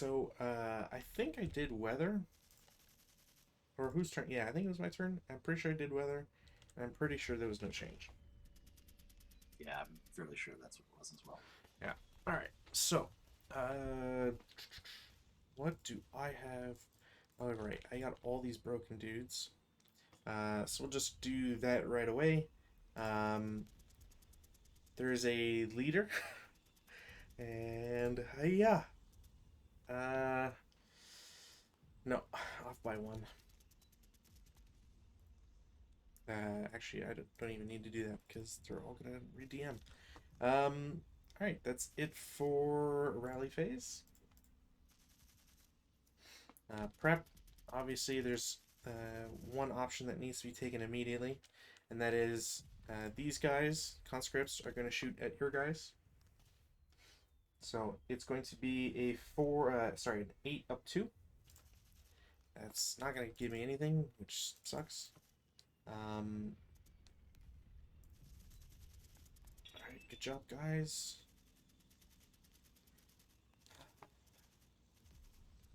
So, I think I did weather. Or whose turn? Yeah, I think it was my turn. I'm pretty sure I did weather. And I'm pretty sure there was no change. Yeah, I'm fairly sure that's what it was as well. Yeah. Alright, so, uh, what do I have? All right, I got all these broken dudes. So we'll just do that right away. Um, there's a leader. And, yeah. Uh, no, off by one. Actually, I don't even need to do that because they're all gonna re-DM. All right, that's it for rally phase. Prep, obviously, there's one option that needs to be taken immediately, and that is these guys, conscripts, are going to shoot at your guys. So it's going to be a an 8 up 2. That's not going to give me anything, which sucks. All right, good job, guys.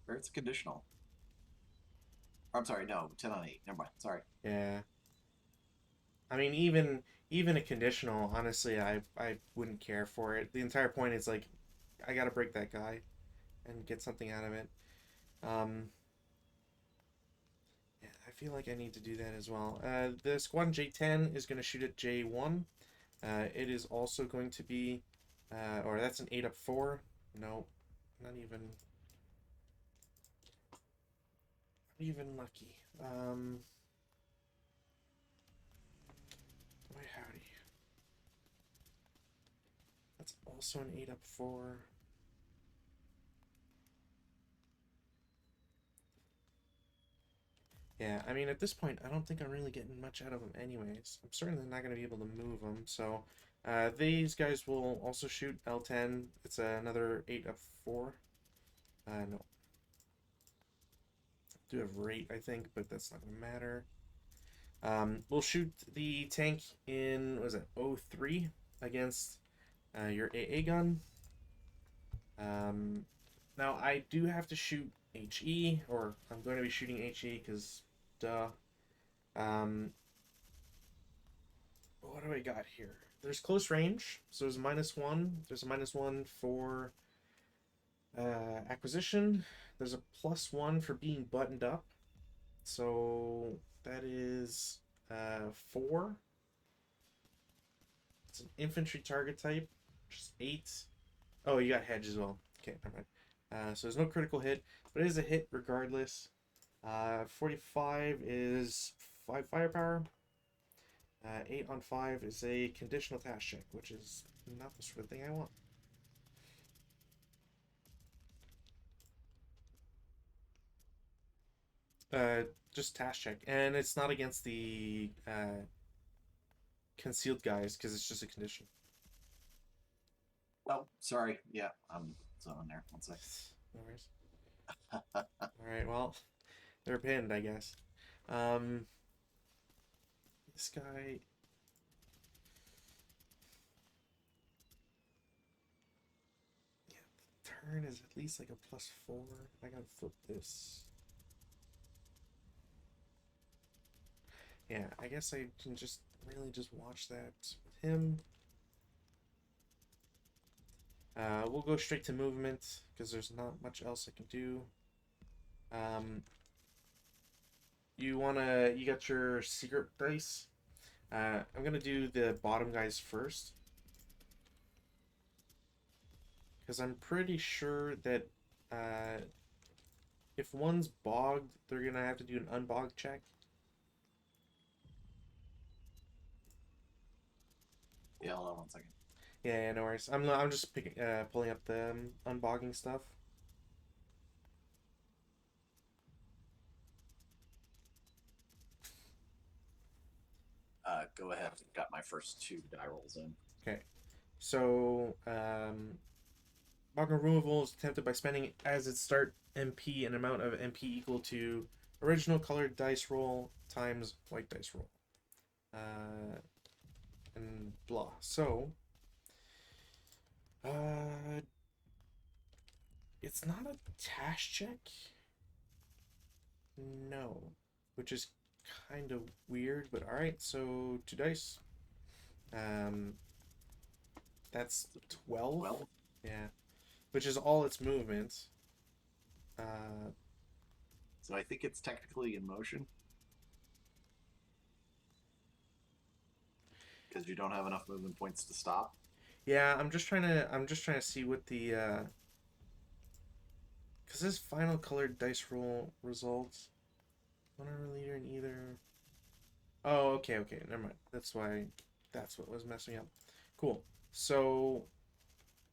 Or it's a conditional. I'm sorry, no, 10 on 8. Never mind. Sorry. Yeah, I mean, even a conditional, honestly, I wouldn't care for it. The entire point is like, I gotta break that guy and get something out of it. Um, yeah, I feel like I need to do that as well. The squad J10 is gonna shoot at J1. It is also going to be, or that's an 8 up 4. No, not even lucky. Boy howdy. That's also an 8 up 4. Yeah, I mean, at this point, I don't think I'm really getting much out of them anyways. I'm certainly not going to be able to move them, so these guys will also shoot L10. It's another 8 up 4. No. Do have rate, I think, but that's not going to matter. We'll shoot the tank in, what is it, O3 against your AA gun. Now, I do have to shoot HE, or I'm going to be shooting HE because, duh. Um, what do I got here? There's close range, so there's a -1. There's a -1 for acquisition. There's a +1 for being buttoned up. So that is 4. It's an infantry target type, which is 8. Oh, you got hedge as well. Okay, never mind. So there's no critical hit, but it is a hit regardless. 45 is 5 firepower. 8 on 5 is a conditional task check, which is not the sort of thing I want. Uh, just task check, and it's not against the concealed guys because it's just a condition. Oh, sorry. Yeah, I'm on there. One sec. No worries. All right, well, they're pinned, I guess. Um, this guy. Yeah, the turn is at least like a +4. I gotta flip this. Yeah, I guess I can just really just watch that with him. We'll go straight to movement because there's not much else I can do. You got your secret dice. I'm gonna do the bottom guys first because I'm pretty sure that if one's bogged, they're gonna have to do an unbog check. Yeah, hold on one second. Yeah, no worries. I'm just pulling up the unbogging stuff. Go ahead. Got my first 2 die rolls in. Okay, so Boggle removal is attempted by spending as its start MP an amount of MP equal to original colored dice roll times white dice roll. And blah. So, It's not a task check. No, which is kind of weird. But all right, so 2 dice. Um, that's 12. Well, Yeah, which is all its movement. Uh, so I think it's technically in motion because you don't have enough movement points to stop. yeah, I'm just trying to see what the because this final colored dice roll results. One hour leader in either. Oh, okay, okay, never mind. That's what was messing up. Cool. So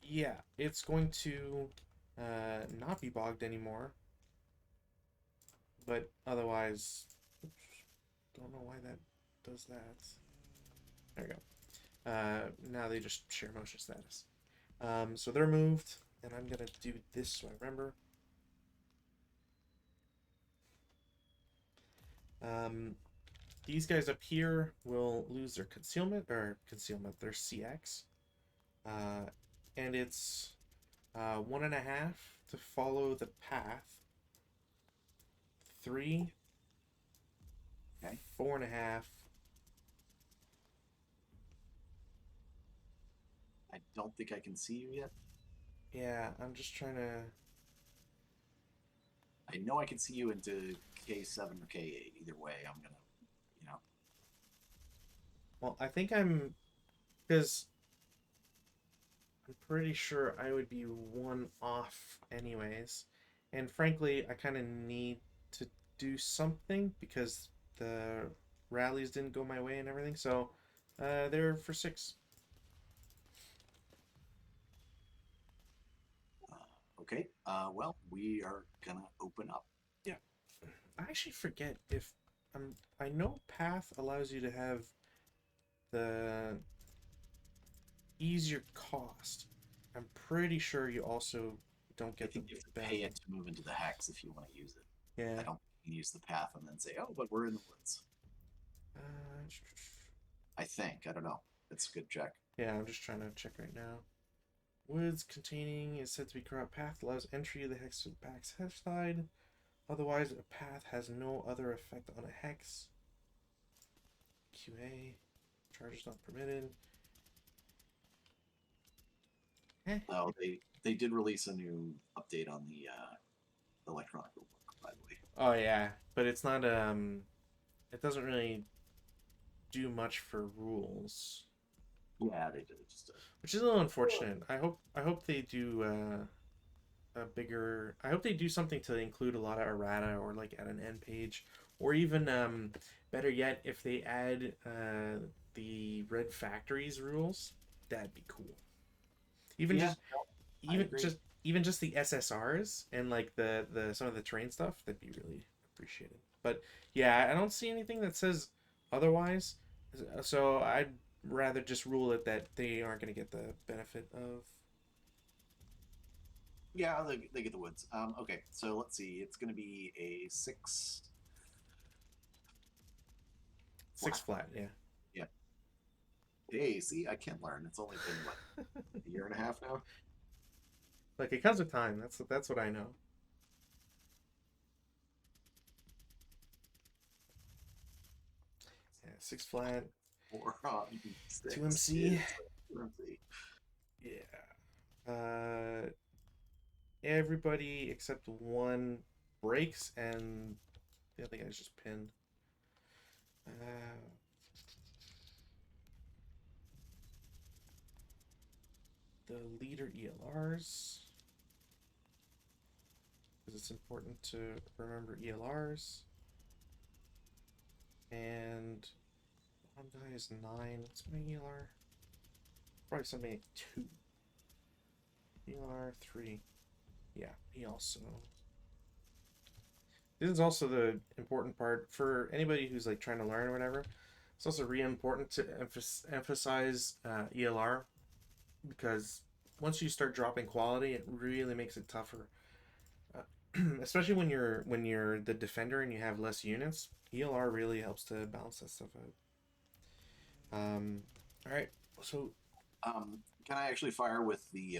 yeah, it's going to not be bogged anymore. But otherwise, oops, don't know why that does that. There we go. Now they just share motion status. So they're moved, and I'm gonna do this so I remember. Um, these guys up here will lose their concealment, their CX, uh, and it's 1.5 to follow the path. 3, Okay. 4.5. I don't think I can see you yet. Yeah, I'm just trying to. I know I can see you into K7 or K8. Either way, I'm gonna, you know. Well, I think because I'm pretty sure I would be one off anyways. And frankly, I kind of need to do something because the rallies didn't go my way and everything. So they're for 6. Okay. Well, we are gonna open up. Yeah. I actually forget if I know Path allows you to have the easier cost. I'm pretty sure you also don't I get the think you have to pay benefit. it to move into the hex if you want to use it. Yeah. I don't think you can use the path and then say, "Oh, but we're in the woods." Uh, I think. I don't know. It's a good check. yeah, I'm just trying to check right now. Woods containing is said to be corrupt path allows entry of the hex to the back's hex side. Otherwise, a path has no other effect on a hex. QA. Charges not permitted. Eh. Oh, they did release a new update on the electronic rulebook, by the way. Oh yeah, but it's not it doesn't really do much for rules, Yeah, they did. Just which is a little unfortunate. I hope they do a bigger. I hope they do something to include a lot of errata or like at an end page, or even better yet, if they add the red factories rules, that'd be cool. Even yeah, just no, I even agree. just even just the SSRs and like the some of the terrain stuff, that'd be really appreciated. But yeah, I don't see anything that says otherwise. So I'd rather just rule it that they aren't going to get the benefit of Yeah, they get the woods. Okay, so let's see. It's going to be a 6 flat. flat. Yeah. Yeah. Hey, see, I can learn. It's only been what, a year and a half now. Like it comes with time. That's what I know. Yeah, 6 flat. Or on 2 6 MC. is MC. Yeah. Everybody except one breaks, and the other guy's just pinned. The leader ELRs, because it's important to remember ELRs. And one guy is 9. What's my ELR? Probably something like 2. ELR 3. Yeah, he also. This is also the important part for anybody who's like trying to learn or whatever. It's also really important to emphasize ELR, because once you start dropping quality, it really makes it tougher. Especially when you're the defender and you have less units, ELR really helps to balance that stuff out. All right, so Can I actually fire with the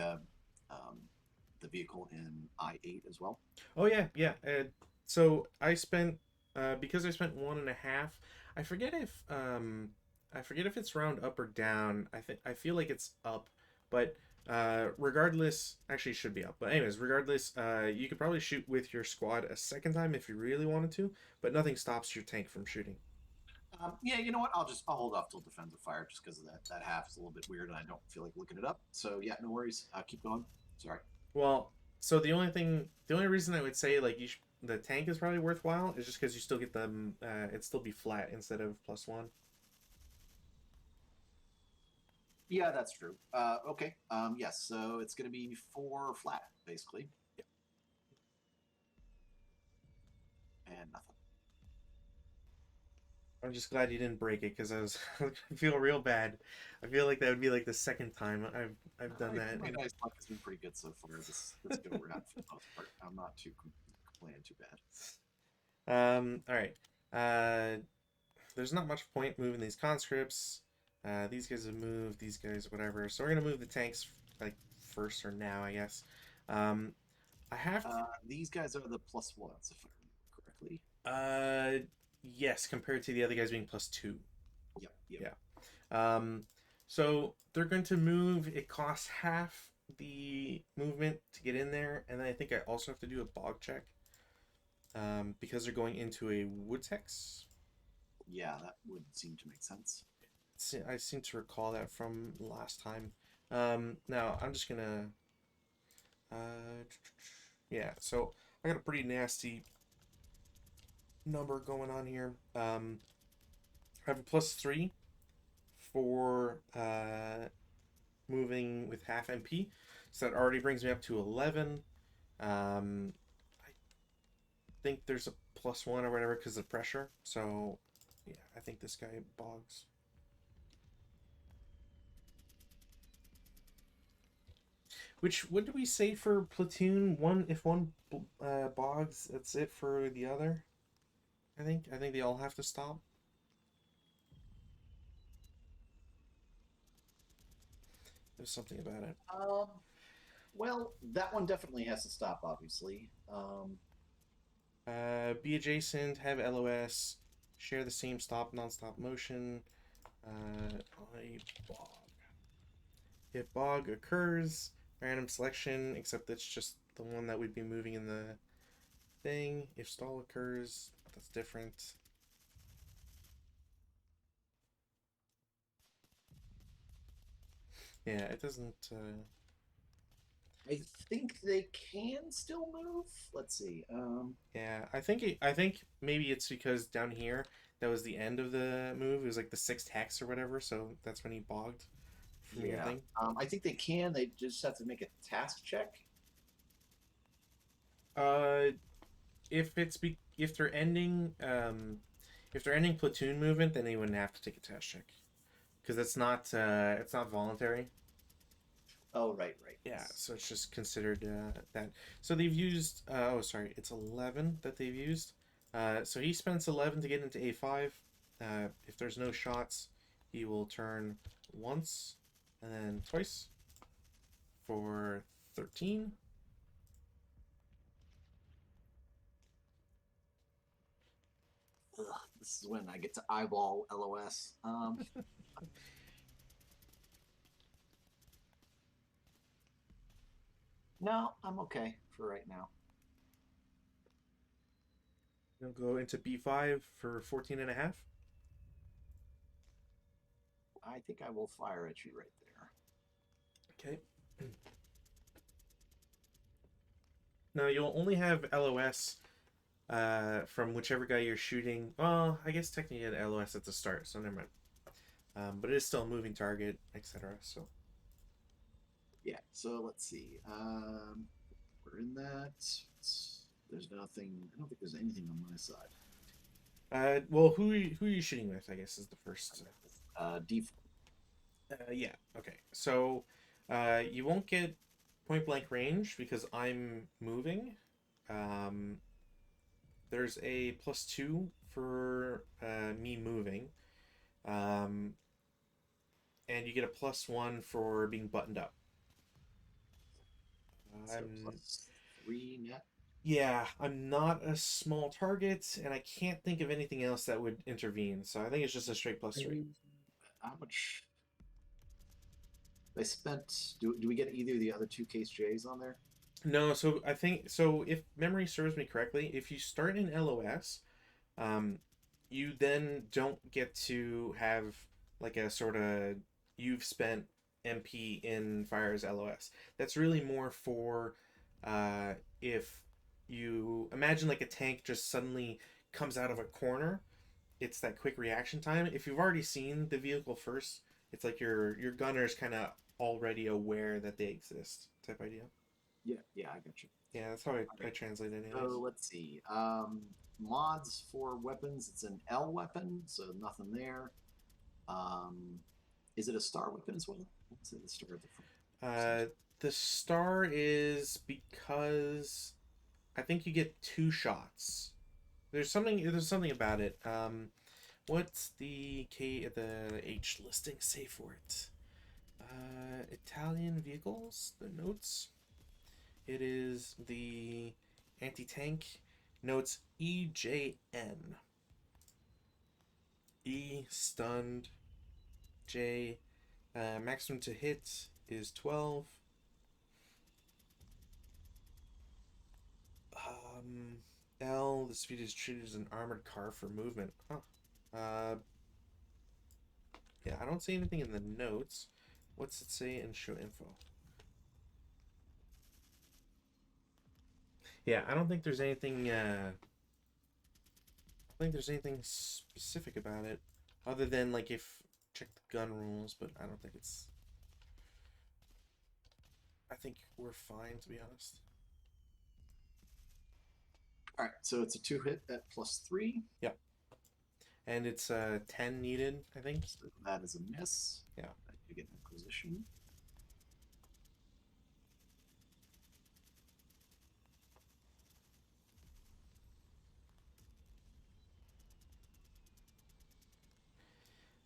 the vehicle in I-8 as well? Oh yeah, yeah. So I spent because I spent 1.5. I forget if I forget if it's round up or down. I feel like it's up, but regardless, actually it should be up. But anyways, regardless, you could probably shoot with your squad a second time if you really wanted to, but nothing stops your tank from shooting. Yeah, you know what? I'll hold off till defensive fire just because of that half is a little bit weird and I don't feel like looking it up. So yeah, no worries. Keep going. Sorry. Well, so the only reason I would say like the tank is probably worthwhile is just because you still get them. It'd still be flat instead of +1. Yeah, that's true. Okay. Yes. So it's going to be 4 flat basically, and nothing. I'm just glad you didn't break it because I feel real bad. I feel like that would be like the second time I've done that. My dice luck has been pretty good so far. This go around for the most part. I'm not too complaining too bad. All right. Uh, there's not much point moving these conscripts. These guys have moved. These guys, whatever. So we're gonna move the tanks like first or now, I guess. Um, I have. These guys are the plus ones, if I remember correctly. Yes, compared to the other guys being +2. Yep. Yep. Yeah. Um, so they're going to move. It costs half the movement to get in there, and then I think I also have to do a bog check because they're going into a woods hex. Yeah, that would seem to make sense. I seem to recall that from last time. Now I'm just gonna, uh, yeah. So I got a pretty nasty number going on here. I have a +3 for moving with half MP, so that already brings me up to 11. I think there's a +1 or whatever because of pressure. So yeah, I think this guy bogs. Which what do we say for platoon? One if one bogs, that's it for the other. I think they all have to stop. There's something about it. Um, well, that one definitely has to stop, obviously. Be adjacent, have LOS, share the same stop non-stop motion. I bog. If bog occurs, random selection, except that's just the one that we'd be moving in the thing. If stall occurs, that's different. Yeah, it doesn't. I think they can still move. Let's see. Yeah, I think maybe it's because down here that was the end of the move. It was like the 6th hex or whatever, so that's when he bogged from your Yeah. thing. I think they can. They just have to make a task check. Uh, if they're ending platoon movement, then they wouldn't have to take a test check because it's not voluntary. Oh, right, right. Yeah, so it's just considered that. So they've used. Oh, sorry, it's 11 that they've used. So he spends 11 to get into A5. If there's no shots, he will turn once and then twice for 13. Ugh, this is when I get to eyeball LOS. No, I'm okay for right now. He'll go into B5 for 14 and a half. I think I will fire at you right there. Okay. Now you'll only have LOS from whichever guy you're shooting. Well, I guess technically you had LOS at the start, so never mind. But it is still a moving target, etc. So Yeah. So let's see. We're in that. There's nothing. I don't think there's anything on my side. well, who are you shooting with? I guess is the first. D4. Yeah. Okay. So, you won't get point blank range because I'm moving. Um, there's a +2 for me moving. Um, and you get a +1 for being buttoned up. So I'm +3 net. Yeah, I'm not a small target, and I can't think of anything else that would intervene. So I think it's just a straight +3. How much they spent? Do we get either of the other two case J's on there? No, so I think so. If memory serves me correctly, if you start in LOS, um, you then don't get to have like a sort of you've spent MP in Fire's LOS. That's really more for if you imagine like a tank just suddenly comes out of a corner. It's that quick reaction time. If you've already seen the vehicle first, it's like your gunner's kind of already aware that they exist type idea. Yeah, yeah, I got you. Yeah, that's how All I right. translate it anyways. So let's see. Mods for weapons. It's an L weapon, so nothing there. Um, is it a star weapon as well? Let's say the star at the front. Uh, the star is because I think you get two shots. There's something about it. What's the H listing say for it? Italian vehicles, the notes. It is the anti-tank notes EJN. E stunned. J maximum to hit is 12. Um, L, the speed is treated as an armored car for movement. Huh. Uh, yeah, I don't see anything in the notes. What's it say in show info? Yeah, I don't think there's anything. I think there's anything specific about it, other than like if check the gun rules. But I don't think it's. I think we're fine to be honest. All right, so it's a two hit at +3. Yeah, and it's 10 needed. I think. So that is a miss. Yeah. I do get an acquisition.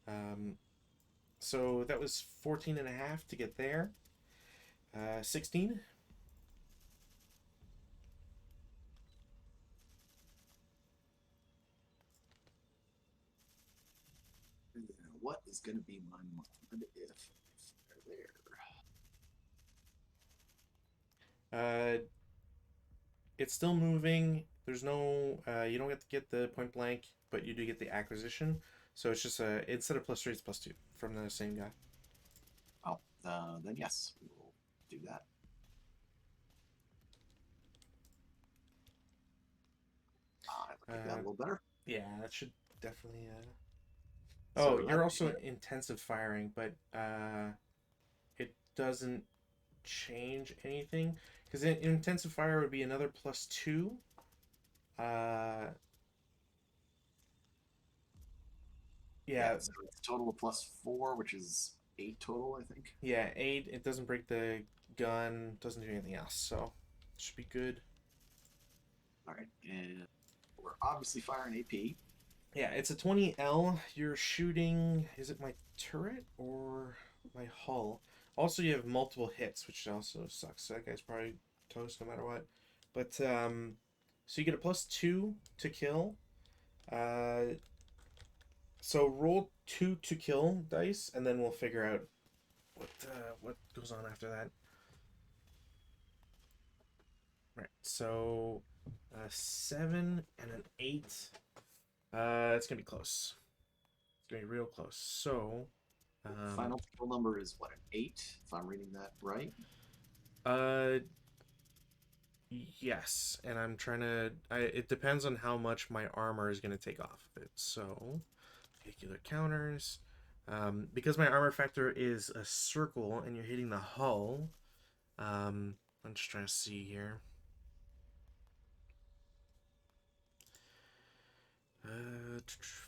Um, so that was 14 and a half to get there. 16. What is going to be my mod if they're there? Uh, it's still moving. There's no, you don't get to get the point blank, but you do get the acquisition. So it's just instead of +3, it's +2 from the same guy. Oh, then yes, we will do that. I like that a little better. Yeah, that should definitely. Oh, So you're also intensive firing, but it doesn't change anything because intensive fire would be another +2. Uh, yeah, yeah, so it's total of +4, which is 8 total, I think. yeah, 8. It doesn't break the gun. Doesn't do anything else, so it should be good. All right, and we're obviously firing AP. Yeah, it's a 20L. You're shooting. Is it my turret or my hull? Also, you have multiple hits, which also sucks. So that guy's probably toast no matter what. But so you get a +2 to kill. Uh, so roll 2 to kill dice, and then we'll figure out what goes on after that. Right. So 7 and an 8. It's gonna be close. It's gonna be real close. So, Final total number is what, an 8, if I'm reading that right? uh, yes, and I'm trying to. It depends on how much my armor is gonna take off of it. So, vehicular counters. Because my armor factor is a circle and you're hitting the hull. I'm just trying to see here.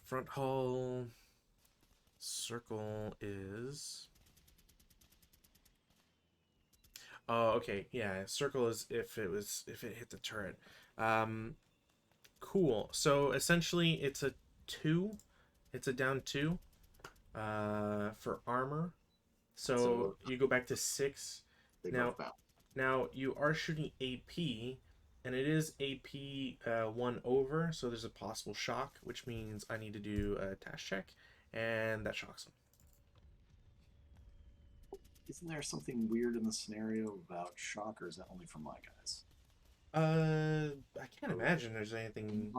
Front hull circle is. Oh, okay. Yeah, circle is if it hit the turret. Um, cool. So essentially, it's a 2. It's a down 2. For armor. So So you go back to 6. they Now, both bounce. Now you are shooting AP, and it is AP 1 over, so there's a possible shock, which means I need to do a task check, and that shocks him. Isn't there something weird in the scenario about shock, or is that only for my guys? I can't Or imagine there's anything.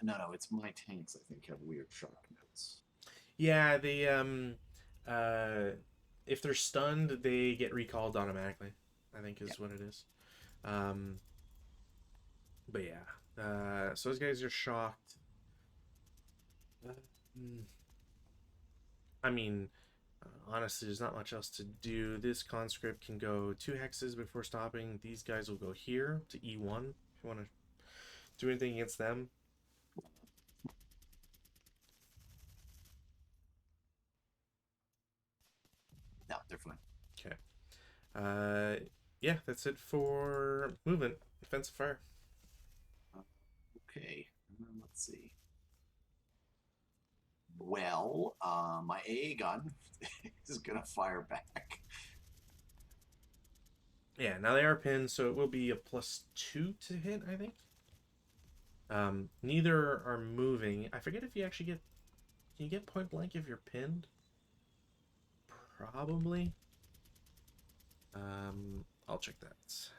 no, it's my tanks. I think have weird shock notes. Yeah, uh, if they're stunned, they get recalled automatically. I think Yeah. is what it is. Um, but yeah, so those guys are shocked. Uh, mm, I mean, honestly, there's not much else to do. This conscript can go 2 hexes before stopping. These guys will go here to E1 if you want to do anything against them. No, they're fine. Okay. Yeah, that's it for movement. Defensive fire. Okay. Let's see. Well, my AA gun is gonna fire back. Yeah, now they are pinned, so it will be a +2 to hit, I think. Neither are moving. I forget if you actually get. Can you get point blank if you're pinned? Probably. I'll check that.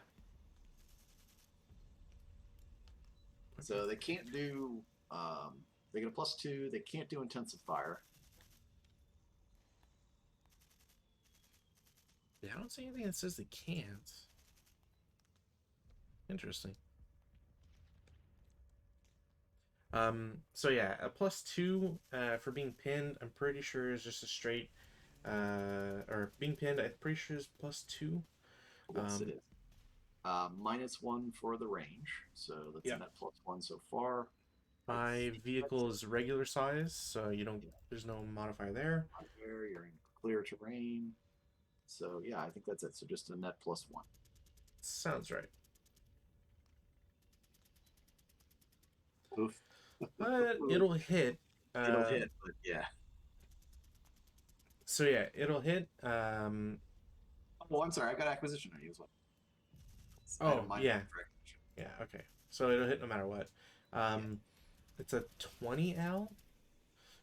So they can't do. They get a +2. They can't do intensive fire. Yeah, I don't see anything that says they can't. Interesting. So yeah, a +2 for being pinned, I'm pretty sure is just a straight or being pinned, I'm pretty sure is +2. Yes, it is. -1 for the range, so that's a Yeah. net +1 so far. I My think vehicle that's is regular size, so you don't yeah. there's no modifier there. There, you're in clear terrain. So yeah, I think that's it. So just a net +1. Sounds right. Oof. But it'll hit. It'll Uh hit, but yeah. so yeah, it'll hit. Oh, I'm sorry. I got acquisition on you as well. Oh Item minus yeah. one for acquisition. Yeah, okay. So it'll hit no matter what. Yeah. Um it's a 20L.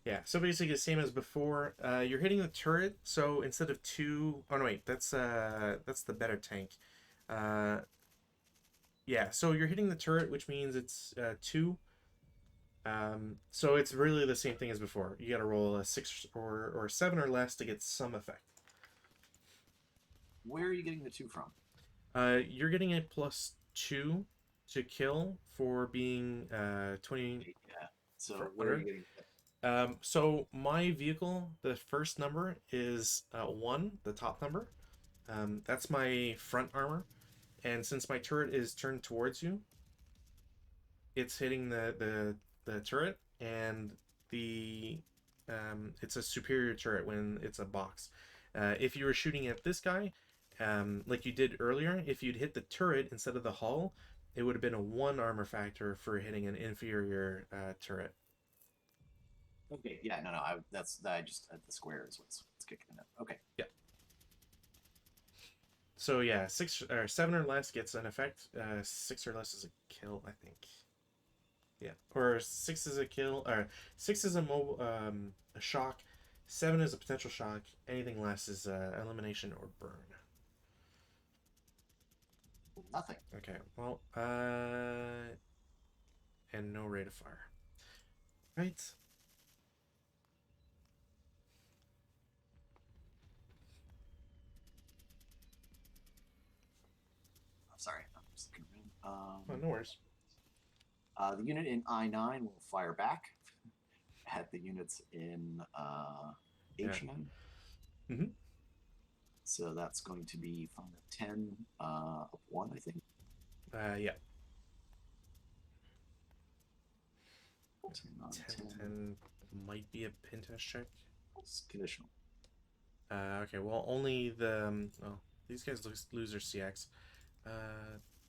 Yeah, so basically the same as before. You're hitting the turret, so instead of two, oh no wait, that's the better tank. Uh, yeah, so you're hitting the turret, which means it's 2. So it's really the same thing as before. You got to roll a 6 or 7 or less to get some effect. Where are you getting the 2 from? You're getting a +2 to kill for being 20 Yeah. So for where are you under. getting So my vehicle, the first number is 1, the top number. That's my front armor, and since my turret is turned towards you, it's hitting the turret, and the it's a superior turret when it's a box. If you were shooting at this guy, like you did earlier, if you'd hit the turret instead of the hull, it would have been a 1 armor factor for hitting an inferior turret. Okay. Yeah. No. I just the square is what's kicking it up. Okay. Yeah. So yeah, 6 or 7 or less gets an effect. 6 or less is a kill, I think. Yeah, or 6 is a kill, or 6 is a shock. 7 is a potential shock. Anything less is elimination or burn. Nothing. Okay, well, and no rate of fire. Right. I'm sorry. I'm just looking around. Oh, no worries. The unit in I9 will fire back at the units in Yeah. H9. Mm-hmm. So that's going to be 5 of 10 up 1, I think. Yeah. 10 on 10, 10. 10 might be a pin test check. It's conditional. Okay, well, only the. Oh, these guys lose their CX.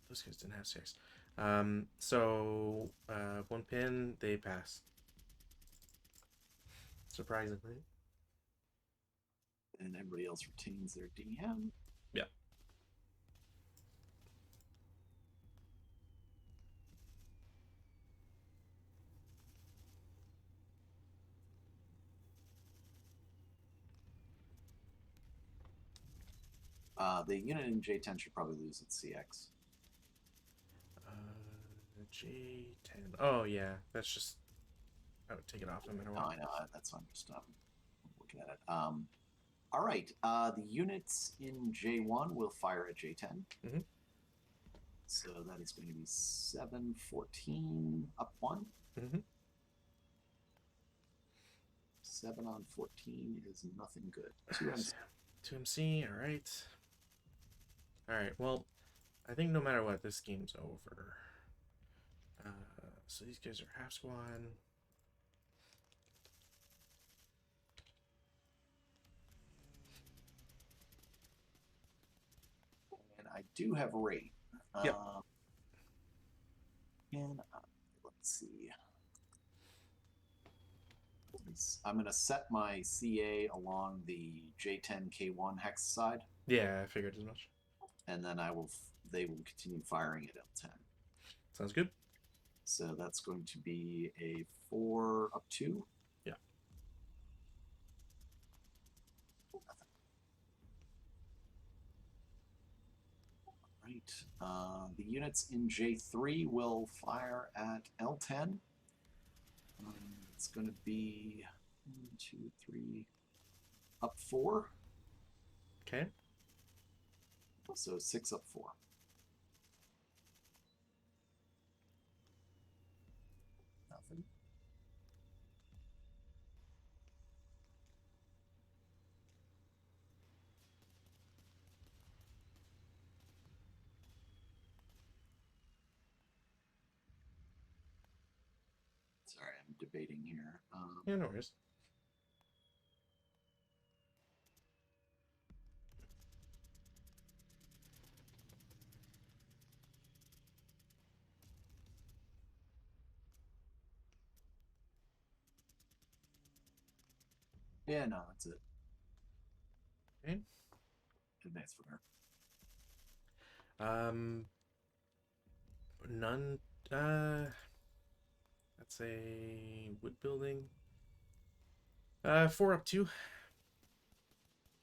Those guys didn't have CX. So, 1 pin, they pass. Surprisingly. And everybody else retains their DM. Yeah. The unit in J10 should probably lose its CX. J10. Oh yeah, that's just. I would take it off no matter No, what. I know. That's I'm just looking at it. All right. The units in J1 will fire at J10. Mm-hmm. So that is going to be 7-14 up 1. Mm-hmm. 7 on 14 is nothing good. 2MC. 2MC. All right. All right. Well, I think no matter what, this game's over. So these guys are half squad. And I do have rate. Yep. And let's see. I'm going to set my CA along the J10K1 hex side. Yeah, I figured as much. And then they will continue firing at L10. Sounds good. So that's going to be a 4 up 2. Yeah. Right. The units in J3 will fire at L10. It's going to be 1, 2, 3 up 4. Okay. So 6 up 4. Nothing. Sorry, I'm debating here. Yeah, no worries. Yeah, no, that's it. Okay. Advance from here. None. That's a wood building. 4 up 2.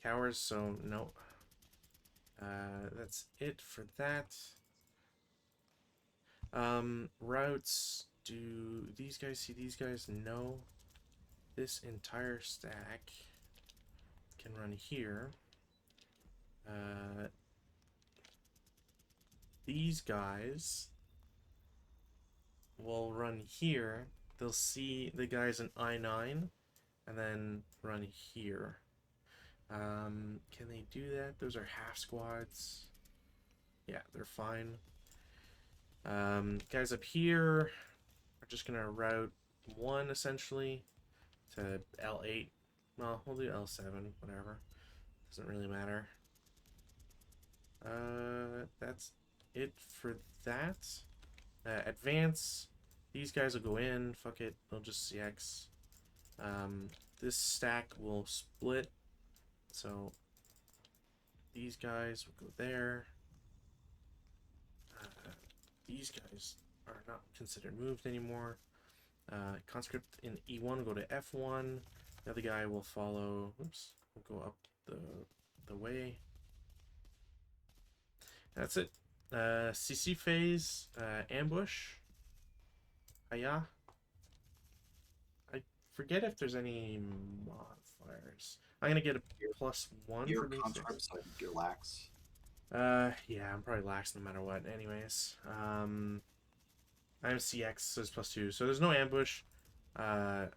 Cowers, so no. That's it for that. Routes. Do these guys see these guys? No. This entire stack can run here. These guys will run here. They'll see the guys in I-9 and then run here. Can they do that? Those are half squads. Yeah, they're fine. Guys up here are just gonna route 1 essentially to L8. Well, we'll do L7, whatever. Doesn't really matter. That's it for that. Advance. These guys will go in. Fuck it. They'll just CX. This stack will split. So these guys will go there. These guys are not considered moved anymore. Conscript in E1 will go to F1. The other guy will follow. Oops. Will go up the way. That's it. CC phase, ambush. Hiya. I forget if there's any modifiers. I'm gonna get a +1 Your for these conscript, so I think you're lax. Yeah, I'm probably lax no matter what. Anyways, I'm CX, so it's +2. So there's no ambush. I'm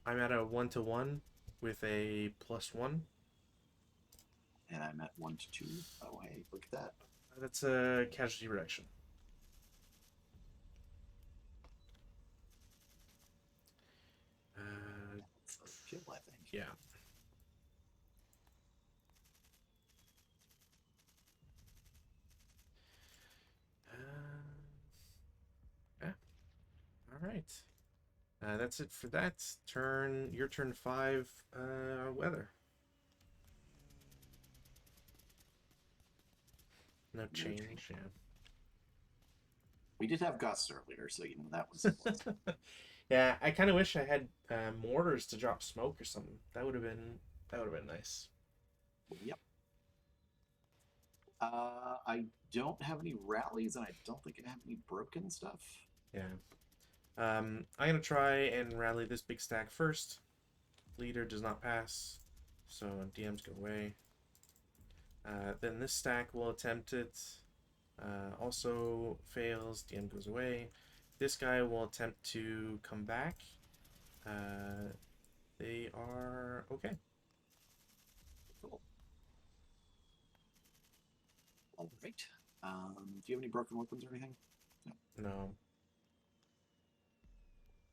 at a 1-to-1 with a +1. And I'm at 1-to-2. Oh, hey, look at that. That's a casualty reduction. Kill, I think. Yeah. Yeah. All right. That's it for that turn. Your turn 5. Weather. No change. Yeah. We did have gusts earlier, so that was. Yeah, I kind of wish I had mortars to drop smoke or something. That would have been nice. Yep. I don't have any rallies, and I don't think I have any broken stuff. Yeah. I'm gonna try and rally this big stack first. Leader does not pass, so DMs go away. Then this stack will attempt it. Also fails, DM goes away. This guy will attempt to come back. They are okay. Cool. All right. Do you have any broken weapons or anything? No. No.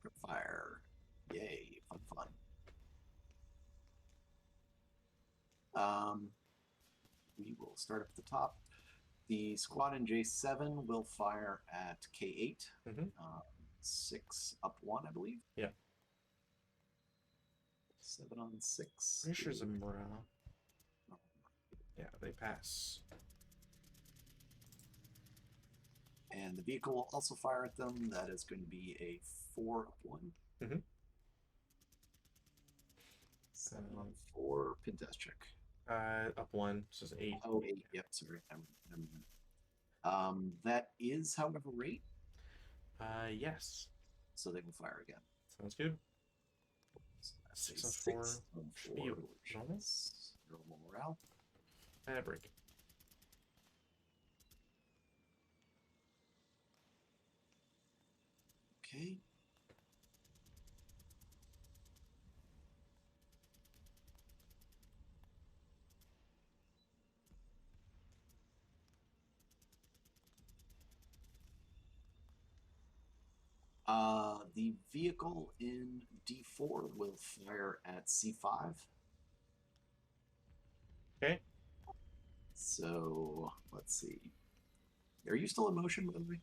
Grip fire. Yay. Fun, fun. We will start up at the top. The squad in J7 will fire at K8. Mm-hmm. 6 up 1, I believe. Yeah. 7 on 6. Pretty sure it's a morale. Oh. Yeah, they pass. And the vehicle will also fire at them. That is going to be a 4 up 1. Mm-hmm. 7 on 4. Pin test check. Up 1, so it's 8. Oh, 8. Yep, sorry. That is, however, rate. Yes. So they will fire again. Sounds good. So 6 on 4. Should be normal. Normal morale. Fabric. Okay. The vehicle in D4 will fire at C5. Okay. So let's see. Are you still in motion, by the way?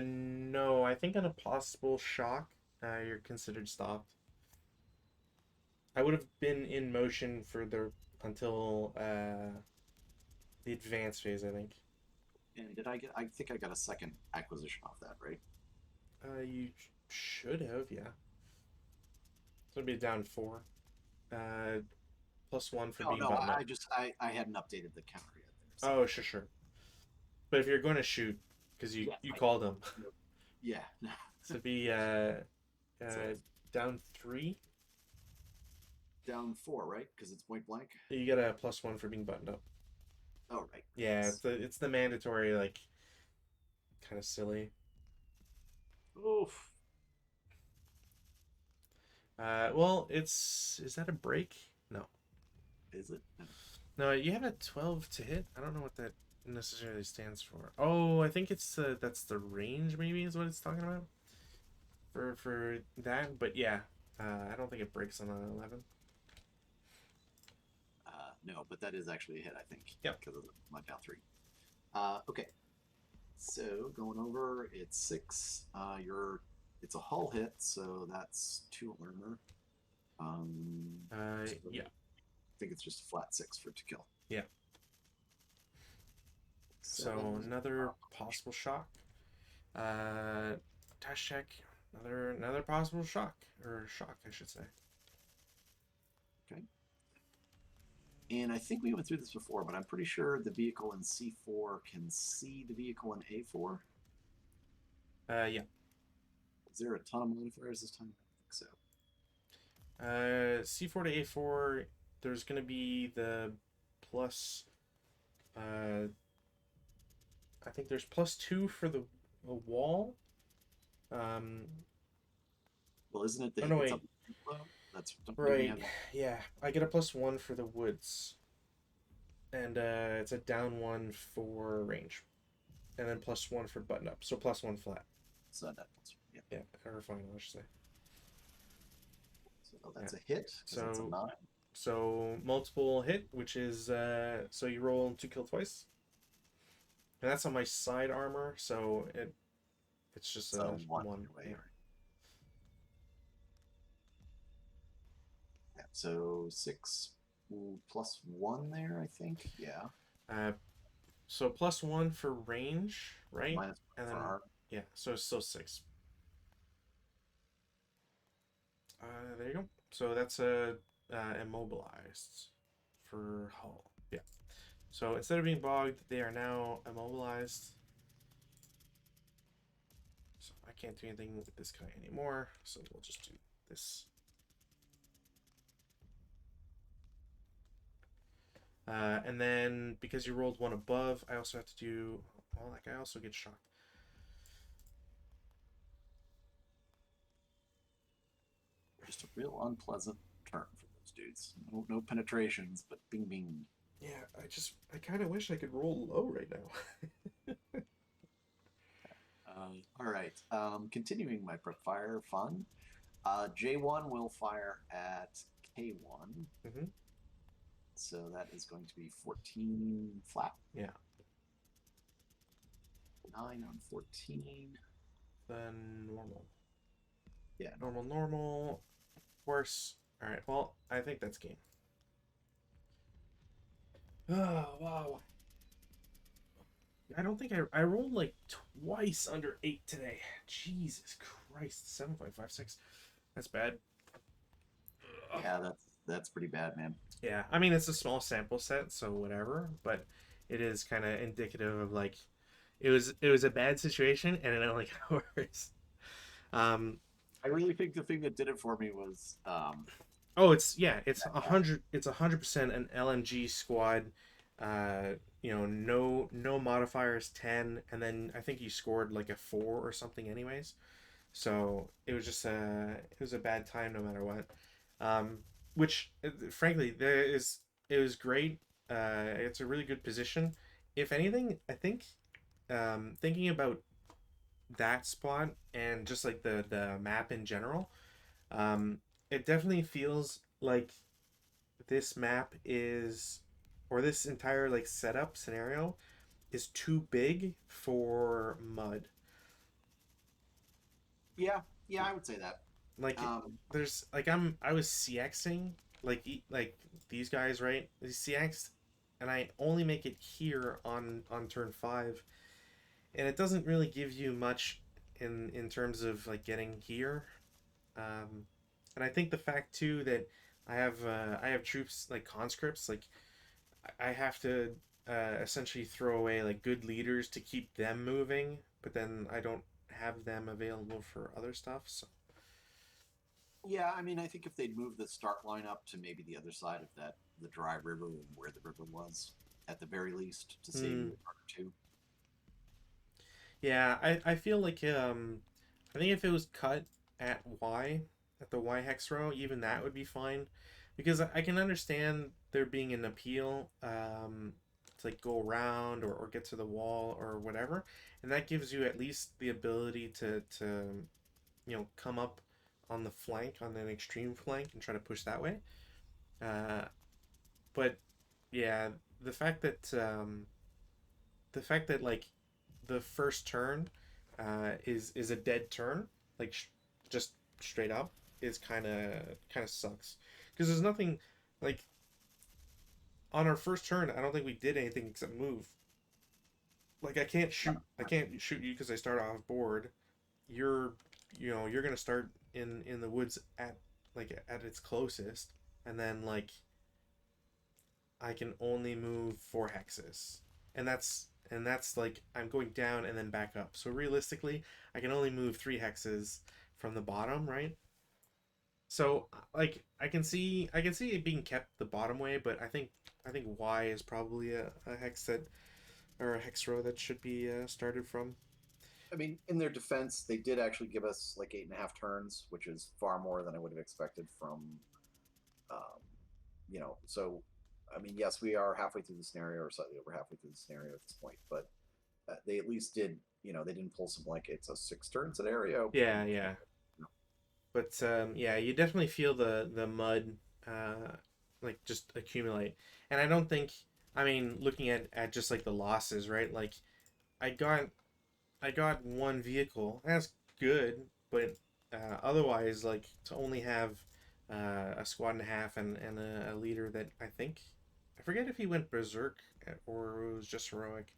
No, I think on a possible shock, you're considered stopped. I would have been in motion for the until the advanced phase, I think. And did I get? I think I got a second acquisition off that, right? You should have, yeah. It's gonna be down 4. +1 for No, being no. buttoned up. I hadn't updated the counter yet. There, so. Oh, sure. But if you're going to shoot, because you Yeah, called them, yeah. so be So down 3. down 4, right? Because it's point blank. You get a +1 for being buttoned up. Oh, right. Yeah, Yes. it's the mandatory, like, kind of silly. Oof. Well, is that a break? No. Is it? No. No, you have a 12 to hit. I don't know what that necessarily stands for. Oh, I think it's that's the range, maybe, is what it's talking about for that. But yeah, I don't think it breaks on an 11. No, but that is actually a hit, I think. Yep. Because of my down 3. Okay. So going over, it's 6. It's a hull hit, so that's 2 armor. So Yeah. I think it's just a flat 6 for to kill. Yeah. So another possible shock. Dash check. Another possible shock, or shock, I should say. Okay. And I think we went through this before, but I'm pretty sure the vehicle in C4 can see the vehicle in A4. Yeah. Is there a ton of modifiers this time? I think so. C4 to A4, there's going to be the plus, I think there's +2 for the wall. Well, isn't it the Oh, no, it's wait. That's Right, yeah. I get a +1 for the woods. And it's a down 1 for range. And then +1 for button up. So +1 flat. So that yeah. Yeah, or final, I should say. So that's a hit. So it's a 9. So multiple hit, which is so you roll to kill twice. And that's on my side armor, so it's just a 1. Way, yeah. Yeah, so 6 plus 1 there, I think. Yeah. So +1 for range, right? Minus 1 and for then armor. yeah, so it's still 6. There you go. So that's immobilized for hull. Yeah. So instead of being bogged, they are now immobilized. So I can't do anything with this guy anymore. So we'll just do this. And then because you rolled one above, I also have to do. Well, that guy also gets shocked. Just a real unpleasant turn for those dudes. No penetrations, but bing bing. Yeah, I kind of wish I could roll low right now. All right. Continuing my prep fire fun. J1 will fire at K1. Mm-hmm. So that is going to be 14 flat. Yeah. 9 on 14. Then normal. Yeah. Normal, normal. Of course. All right. Well, I think that's game. Oh, wow. I don't think I rolled like twice under 8 today. Jesus Christ. 7.56. That's bad. Yeah, that's pretty bad, man. Yeah. I mean, it's a small sample set, so whatever, but it is kind of indicative of like it was a bad situation and it only got worse. Um I really think the thing that did it for me was oh, it's that a guy. hundred it's 100% an LMG squad. No modifiers 10, and then I think you scored like a 4 or something anyways. So it was just it was a bad time no matter what. Um, which frankly there is it was great. It's a really good position. If anything, I think thinking about that spot and just like the map in general, um, it definitely feels like this map is or this entire like setup scenario is too big for mud. Yeah, yeah, I would say that. Like Um, there's like I was CXing like these guys, right? These CX, and I only make it here on turn 5, and it doesn't really give you much in terms of like getting here. And I think the fact too that I have troops like conscripts, like I have to essentially throw away like good leaders to keep them moving, but then I don't have them available for other stuff. So yeah, I mean, I think if they'd move the start line up to maybe the other side of that, the dry river and where the river was, at the very least, to save you mm, a turn or two. yeah, I feel like I think if it was cut at Y at the Y hex row, even that would be fine, because I can understand there being an appeal to like go around or get to the wall or whatever, and that gives you at least the ability to come up on the flank on an extreme flank and try to push that way. Uh, but yeah, the fact that like the first turn is a dead turn, like just straight up, is kind of sucks because there's nothing like on our first turn. I don't think we did anything except move. Like I can't shoot you because I start off board. You're you're gonna start in the woods at like at its closest, and then like I can only move 4 hexes, and that's like I'm going down and then back up. So realistically, I can only move 3 hexes from the bottom, right? So like I can see it being kept the bottom way, but I think Y is probably a hex that or a hex row that should be started from. I mean, in their defense, they did actually give us like 8.5 turns, which is far more than I would have expected from, um, So, I mean, yes, we are halfway through the scenario, or slightly over halfway through the scenario at this point, but they at least did, they didn't pull some like it's a 6 turn scenario. Yeah, yeah. You know, But yeah, you definitely feel the mud uh, like just accumulate. And I don't think I mean looking at just like the losses, right? Like I got I got one vehicle. That's good, but otherwise, like to only have a squad and a half and a leader that I forget if he went berserk or it was just heroic.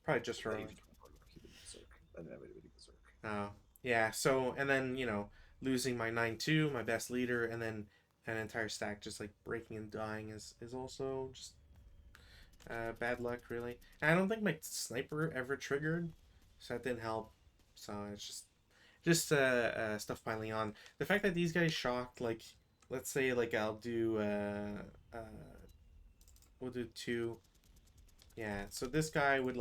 Probably just yeah, he heroic. just went berserk. I didn't have anybody berserk. Oh, yeah. So, and then, losing my 9-2, my best leader, and then an entire stack just like breaking and dying is also just Bad luck, really. And I don't think my sniper ever triggered, so that didn't help. So it's just stuff piling on. The fact that these guys shocked, like, let's say, like, we'll do two. Yeah, so this guy would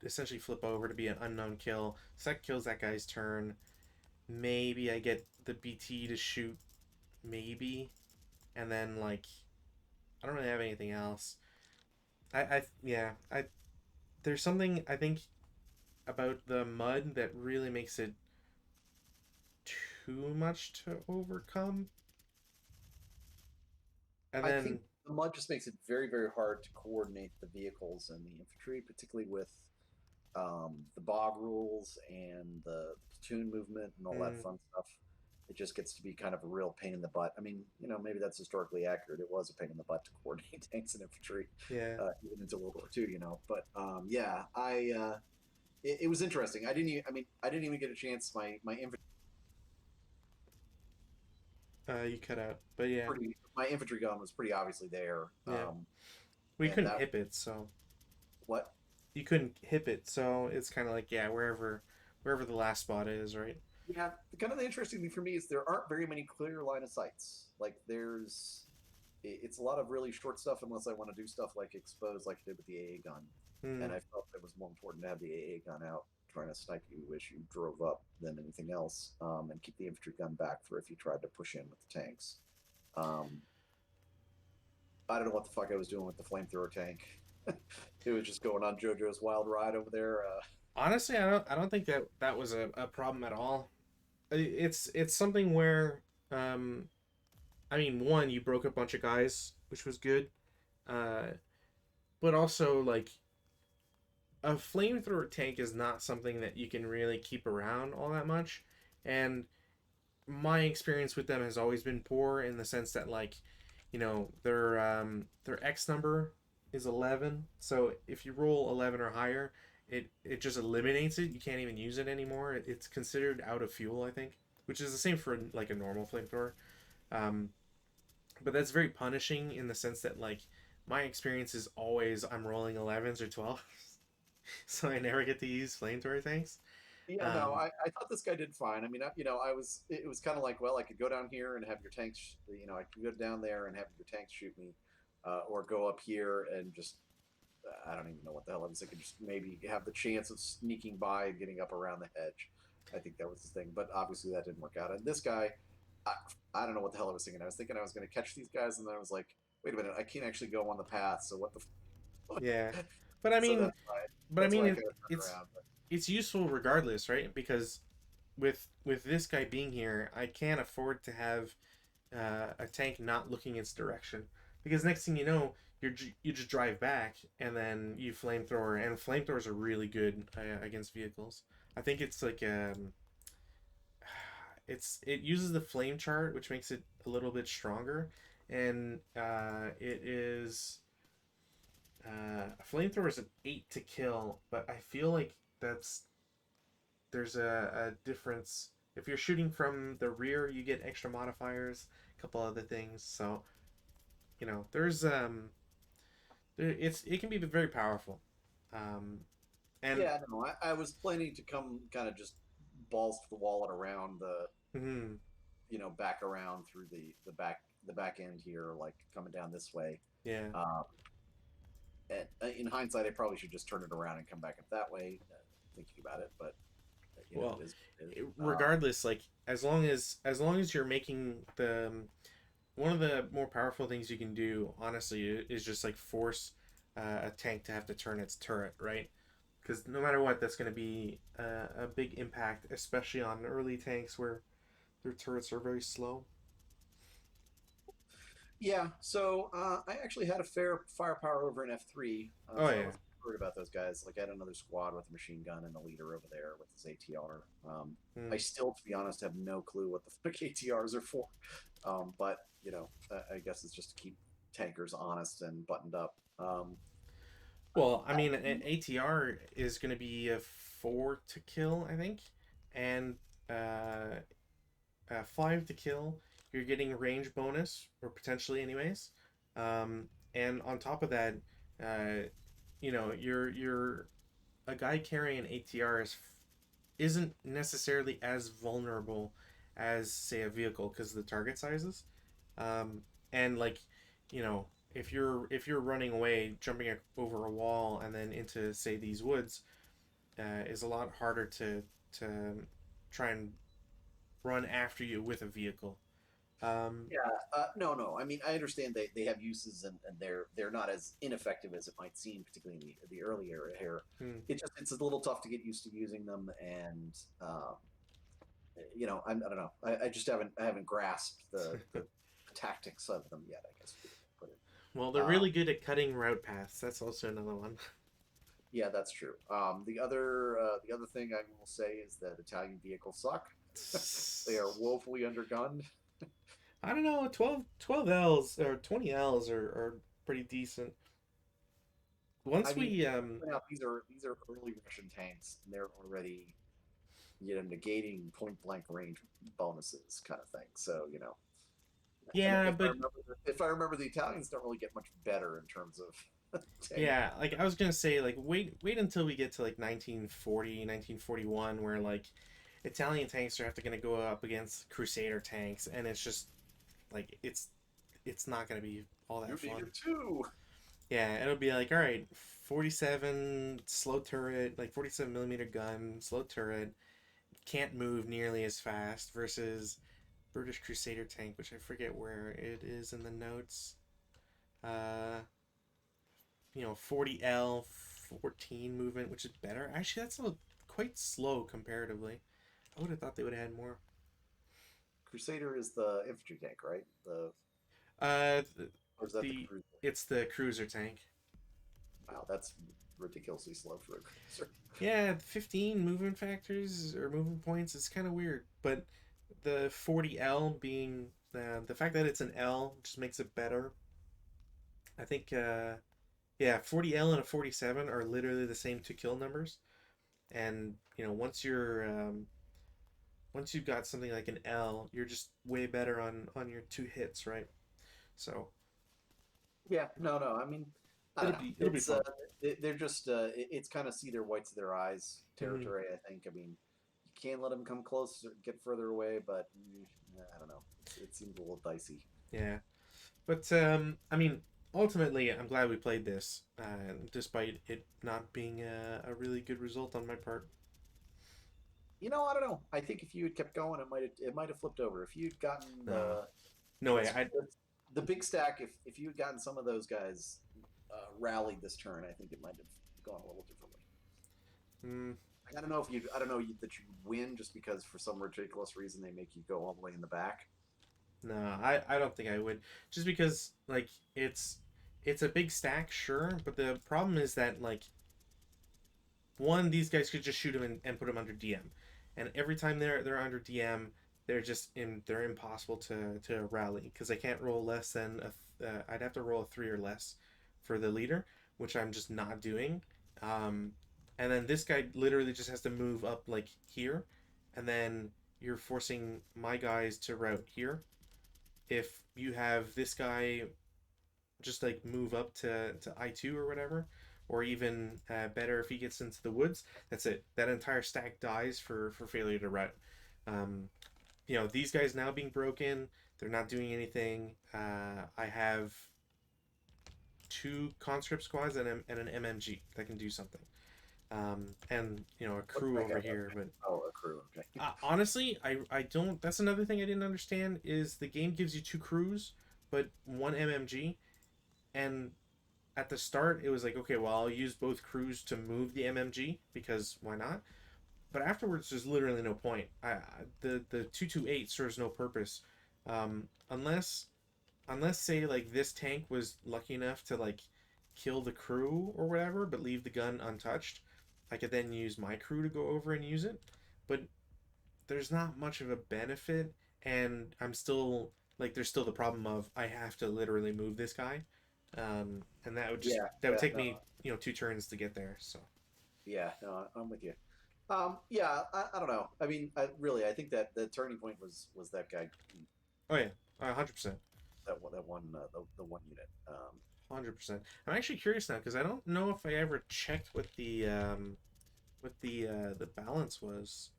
essentially flip over to be an unknown kill. So that kills that guy's turn. Maybe I get the BT to shoot, maybe, and then like I don't really have anything else. Yeah, I there's something I think about the mud that really makes it too much to overcome. And I think then, the mud just makes it very, very hard to coordinate the vehicles and the infantry, particularly with the bog rules and the platoon movement and all that mm, fun stuff. It just gets to be kind of a real pain in the butt. I mean, maybe that's historically accurate. It was a pain in the butt to coordinate tanks and infantry, yeah, even into World War II. But yeah, it was interesting. I didn't even get a chance. you cut out, but yeah, My infantry gun was pretty obviously there, yeah. We and couldn't that hip it, so what you couldn't hip it, so it's kind of like yeah, wherever the last spot is, right? Yeah, kind of the interesting thing for me is there aren't very many clear line of sights. Like it's a lot of really short stuff unless I want to do stuff like expose, like I did with the AA gun. And Mm, I felt it was more important to have the AA gun out trying to snipe you as you drove up than anything else, and keep the infantry gun back for if you tried to push in with the tanks. Um, I don't know what the fuck I was doing with the flamethrower tank. It was just going on JoJo's wild ride over there. Honestly, I don't think that was a problem at all. It's something where um I mean, one, you broke a bunch of guys, which was good. Uh, but also, like, a flamethrower tank is not something that you can really keep around all that much. And my experience with them has always been poor in the sense that, like, their X number is 11. So if you roll 11 or higher, it just eliminates it. You can't even use it anymore. It's considered out of fuel, I think, which is the same for like a normal flamethrower. Um, but that's very punishing in the sense that like my experience is always I'm rolling 11s or 12s, so I never get to use flamethrower things. Yeah, no, Um, I thought this guy did fine. I mean, it was kind of like, well, I could go down here and have your tanks, I could go down there and have your tanks shoot me, or go up here and just, I don't even know what the hell I was thinking, just maybe have the chance of sneaking by and getting up around the hedge. I think that was the thing, but obviously that didn't work out. And this guy, I, I don't know what the hell I was thinking. I was thinking I was going to catch these guys, and then I was like, wait a minute, I can't actually go on the path. So what the? yeah, but I So mean, but I that's mean why I kind of turned it's around. But it's useful regardless, right? Because with this guy being here, I can't afford to have a tank not looking its direction because next thing you know, you just drive back and then you flamethrower and flamethrowers are really good against vehicles. I think it's like it uses the flame chart, which makes it a little bit stronger, and it is flamethrower is an 8 to kill, but I feel like there's a difference. If you're shooting from the rear, you get extra modifiers, a couple other things. So there's it can be very powerful, um, and yeah, no, I was planning to come kind of just balls to the wall and around mm, back around through the back end here, like coming down this way. yeah. Um, and in hindsight, I probably should just turn it around and come back up that way, thinking about it. But Well, it is. It is. regardless, like as long as you're making the one of the more powerful things you can do, honestly, is just like force a tank to have to turn its turret, right? Because no matter what, that's going to be a big impact, especially on early tanks where their turrets are very slow. Yeah, so I actually had a fair firepower over in F3, Oh so I yeah. wasn't worried about those guys. Like I had another squad with a machine gun and a leader over there with his ATR. I Mm. still, to be honest, have no clue what the fuck ATRs are for, but I guess it's just to keep tankers honest and buttoned up. Well, I mean, ATR is going to be a 4 to kill, I think, and uh, 5 to kill. You're getting a range bonus, or potentially, anyways. And on top of that, you're a guy carrying an ATR isn't necessarily as vulnerable as say a vehicle because of the target sizes. And like, you know, if you're running away, jumping over a wall and then into say these woods is a lot harder to try and run after you with a vehicle. Um, Yeah, no, no. I mean, I understand they have uses and they're not as ineffective as it might seem, particularly in the early era here. hmm. It's a little tough to get used to using them, and I don't know. I just haven't grasped the tactics of them yet. I guess we could put it. Well, they're Uh, really good at cutting route paths. That's also another one. yeah, that's true. The other thing I will say is that Italian vehicles suck. They are woefully undergunned. I don't know, 12 Ls or 20 Ls are pretty decent. I Once mean, we point out these are early Russian tanks, and they're already negating point blank range bonuses, kind of thing. So and yeah, but if I remember, the Italians don't really get much better in terms of tank. yeah, like I was going to say like wait until we get to like 1940, 1941 where like Italian tanks are have to going to go up against Crusader tanks and it's just like it's not going to be all that You need fun. it too. Yeah, it'll be like all right, 47 slow turret, like 47 millimeter gun, slow turret, can't move nearly as fast versus British Crusader tank, which I forget where it is in the notes. Uh, 40L, 14 movement, which is better. Actually, that's quite slow comparatively. I would have thought they would have had more. Crusader is the infantry tank, right? The Uh, Or is that the the cruiser? it's the cruiser tank. Wow, that's ridiculously slow for a cruiser. Yeah, 15 movement factors or movement points is kind of weird, but the 40L being the fact that it's an L just makes it better. I think yeah, 40L and a 47 are literally the same two kill numbers. And once you've got something like an L, you're just way better on your two hits, right? So Yeah, no, no. I mean, I don't it'll know. be fun. They're just it's kind of see their whites of their eyes Hmm. territory. I think. I mean, you can let them come close or get further away, but I don't know. It seems a little dicey. Yeah, but I mean, ultimately, I'm glad we played this, despite it not being a really good result on my part. I don't know. I think if you had kept going, it might have flipped over. If you'd gotten No, no way. the big stack, if you had gotten some of those guys rallied this turn, I think it might have gone a little differently. Mm, I don't know if you I don't know that you win just because for some ridiculous reason they make you go all the way in the back. no, I don't think I would. Just because like it's a big stack, sure, but the problem is that like one, these guys could just shoot him and put him under DM, and every time they're under DM, they're impossible to rally because I can't roll less than I'd have to roll a 3 or less for the leader, which I'm just not doing. Um, and then this guy literally just has to move up like here, and then you're forcing my guys to route here. If you have this guy just like move up to I2 or whatever, or even better if he gets into the woods. That's it. That entire stack dies for failure to route. Um, these guys now being broken, they're not doing anything. I have two conscript squads and an MMG that can do something. And a What's crew that guy? over here, but Oh, a crew. Okay. honestly, I don't. That's another thing I didn't understand is the game gives you two crews, but one MMG, and at the start it was like okay well I'll use both crews to move the MMG because why not, but afterwards there's literally no point. The 228 serves no purpose, unless say like this tank was lucky enough to like kill the crew or whatever but leave the gun untouched. I could then use my crew to go over and use it, but there's not much of a benefit, and I'm still like there's still the problem of I have to literally move this guy, and Yeah, that would yeah, take no, me two turns to get there. So yeah, no, I'm with you. Yeah, I don't know. I mean, I think that the turning point was that guy, oh yeah, 100%. that one, the one unit. 100%. I'm actually curious now because I don't know if I ever checked what the balance was.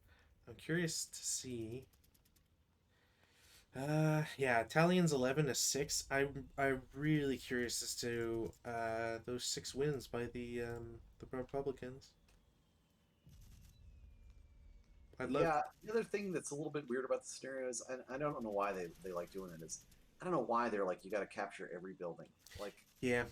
I'm curious to see. Yeah, Italians 11-6. I'm really curious as to those 6 wins by the Republicans. I'd love. Yeah, the other thing that's a little bit weird about the scenario is I don't know why they like doing it is I don't know why they're like you got to capture every building. Like, Yeah,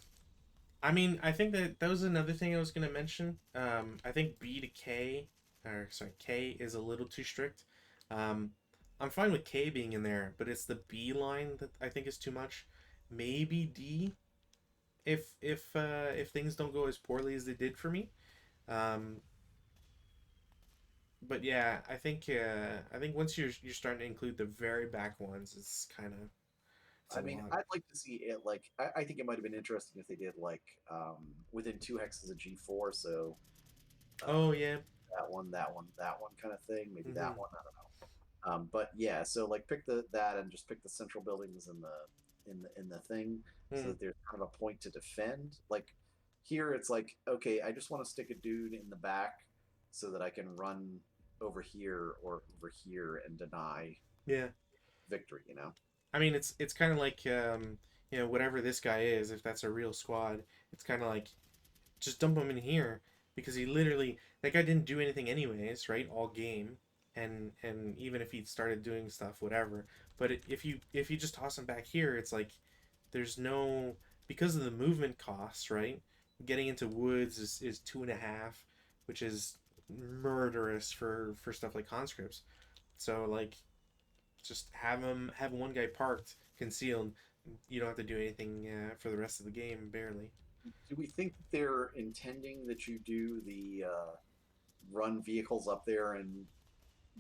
I mean, I think that was another thing I was gonna mention. I think B to K, or sorry, K is a little too strict. Um, I'm fine with K being in there, but it's the B line that I think is too much. Maybe D if things don't go as poorly as they did for me. Um, but yeah, I think once you're starting to include the very back ones, it's a I mean, lot. I'd like to see it like I think it might have been interesting if they did like within 2 hexes of G4, so Oh uh, yeah. that one kind of thing. Maybe that Mm-hmm. one. I don't know. But yeah, so like pick that and just pick the central buildings in the thing, so Mm, that there's kind of a point to defend. Like here, it's like okay, I just want to stick a dude in the back so that I can run over here or over here and deny yeah. victory. You know. I mean, it's kind of like whatever this guy is, if that's a real squad, it's kind of like just dump him in here because he literally that guy didn't do anything anyways, right? All game, and even if he started doing stuff, whatever. But if you just toss him back here, it's like there's no because of the movement costs, right? Getting into woods is 2.5, which is murderous for stuff like conscripts. So like just have one guy parked, concealed. You don't have to do anything for the rest of the game, barely. Do we think that they're intending that you do the run vehicles up there and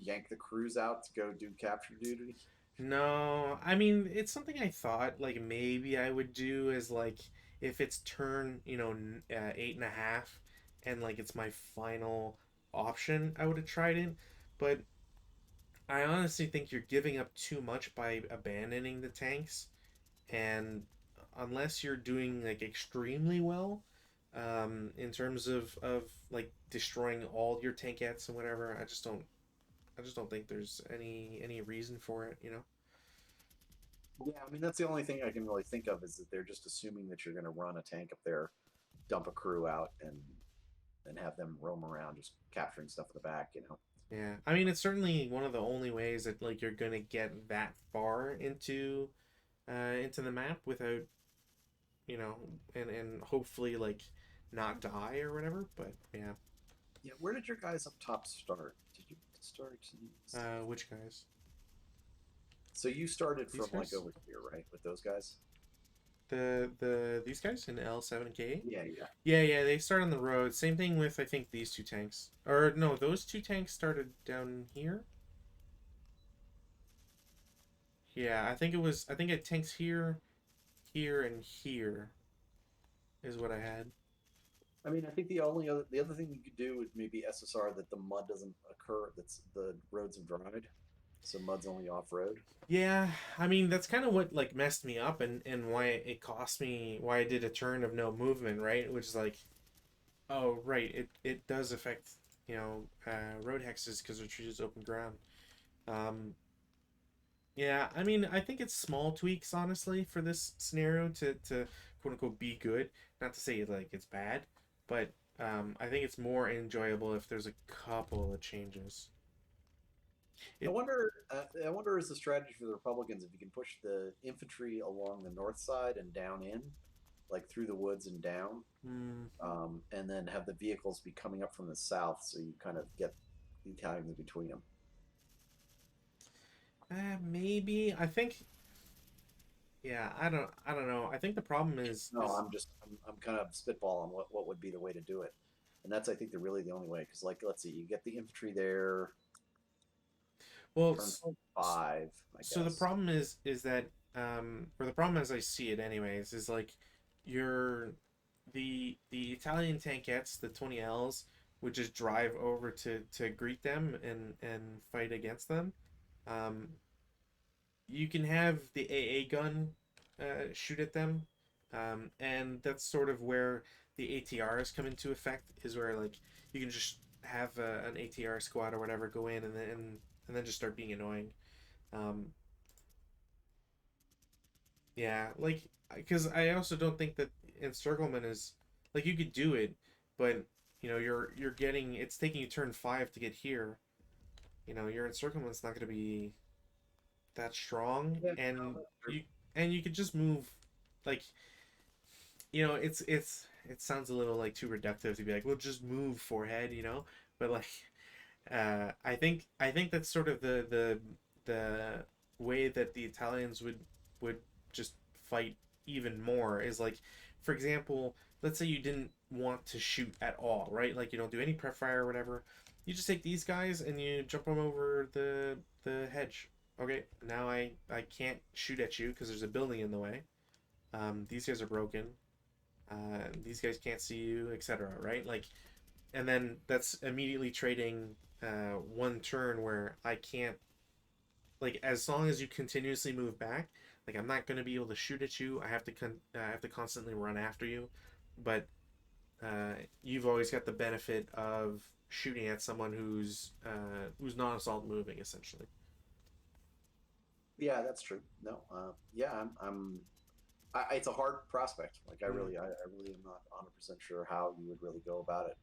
yank the crews out to go do capture duty? No, I mean it's something I thought like maybe I would do as like if it's turn 8.5 and like it's my final option, I would have tried it, but I honestly think you're giving up too much by abandoning the tanks, and unless you're doing like extremely well, in terms of like destroying all your tankettes and whatever, I just don't think there's any reason for it, you know. Yeah, I mean that's the only thing I can really think of is that they're just assuming that you're going to run a tank up there, dump a crew out, and have them roam around just capturing stuff in the back. You know. Yeah, I mean it's certainly one of the only ways that like you're gonna get that far into the map without you know and hopefully like not die or whatever. But yeah, Yeah, where did your guys up top start? Did you start? which guys? So you started These from like guys? over here, right, with those guys? These guys in L7K? Yeah, yeah. Yeah, they start on the road. Same thing with I think these two tanks. Or no, those two tanks started down here. Yeah, I think it tanks here, here, and here is what I had. I mean, I think the other thing you could do would maybe SSR that the mud doesn't occur. That's the roads have dried, so mud's only off road. Yeah, I mean that's kind of what like messed me up and why it cost me why I did a turn of no movement, right? Which is like, oh right, it does affect road hexes because they're treated as open ground. Um, yeah, I mean I think it's small tweaks honestly for this scenario to quote unquote be good. Not to say like it's bad, but I think it's more enjoyable if there's a couple of changes. It I wonder is the strategy for the Republicans if you can push the infantry along the north side and down in, like through the woods and down, mm, and then have the vehicles be coming up from the south, so you kind of get the Italians in between them. maybe I think yeah, I don't know. I think the problem No, is I'm kind of spitballing what would be the way to do it, and that's I think the only way because like let's see, you get the infantry there, well turn 5, I so the guess. problem is that or the problem as I see it anyways is like you're the Italian tankettes, the 20Ls would just drive over to greet them and fight against them. Um, you can have the AA gun shoot at them, And that's sort of where the ATRs come into effect. Is where like you can just have an ATR squad or whatever go in and then just start being annoying. Um, yeah, like because I also don't think that encirclement is like you could do it, but you're getting it's taking you turn 5 to get here. Your encirclement's not going to be that strong, Yeah, no, and that's true. you could just move like it sounds a little like too reductive to be like, well, just move forehead, but like I think that's sort of the way that the Italians would just fight even more is like, for example, let's say you didn't want to shoot at all, right? Like you don't do any prep fire or whatever. You just take these guys and you jump them over the hedge. Okay, now I can't shoot at you because there's a building in the way. These guys are broken. These guys can't see you, etc. Right? Like, and then that's immediately trading one turn where I can't like as long as you continuously move back, like I'm not going to be able to shoot at you. I have to constantly run after you, but you've always got the benefit of shooting at someone who's non-assault moving essentially. Yeah, that's true. No, yeah, it's a hard prospect. Like Mm. I really am not 100% sure how you would really go about it.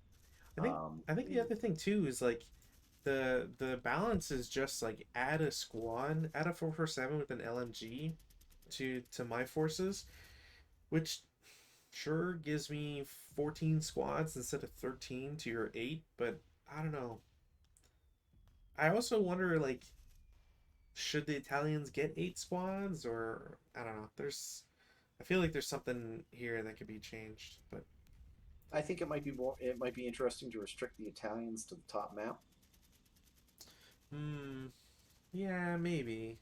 I think I I think the mean, other thing too is like the balance is just like add a squad, add a 447 with an LMG to my forces, which sure gives me 14 squads instead of 13 to your 8, but I don't know. I also wonder like should the Italians get 8 squads or I don't know. I feel like there's something here that could be changed, but I think it might be more. It might be interesting to restrict the Italians to the top map. hmm, yeah, maybe.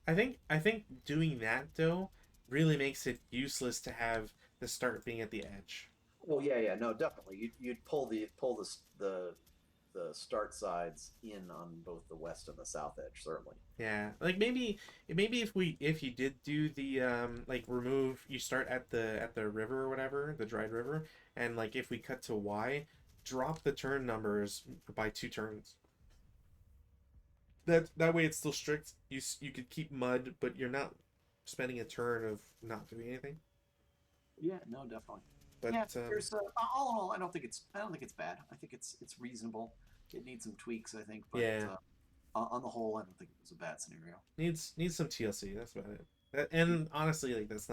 I think doing that though really makes it useless to have the start being at the edge. Well, yeah, yeah, no, definitely. You'd pull the start sides in on both the west and the south edge, certainly. Yeah, like maybe if you did do the like remove you start at the river or whatever the dried river and like if we cut to Y, drop the turn numbers by 2 turns. That way it's still strict. You could keep mud, but you're not spending a turn of not doing anything. Yeah, no, definitely. But Yeah, there's all in all, I don't think it's bad. I think it's reasonable. It needs some tweaks, I think, but yeah, on the whole, I don't think it was a bad scenario. needs some TLC. That's about it. And honestly, like that's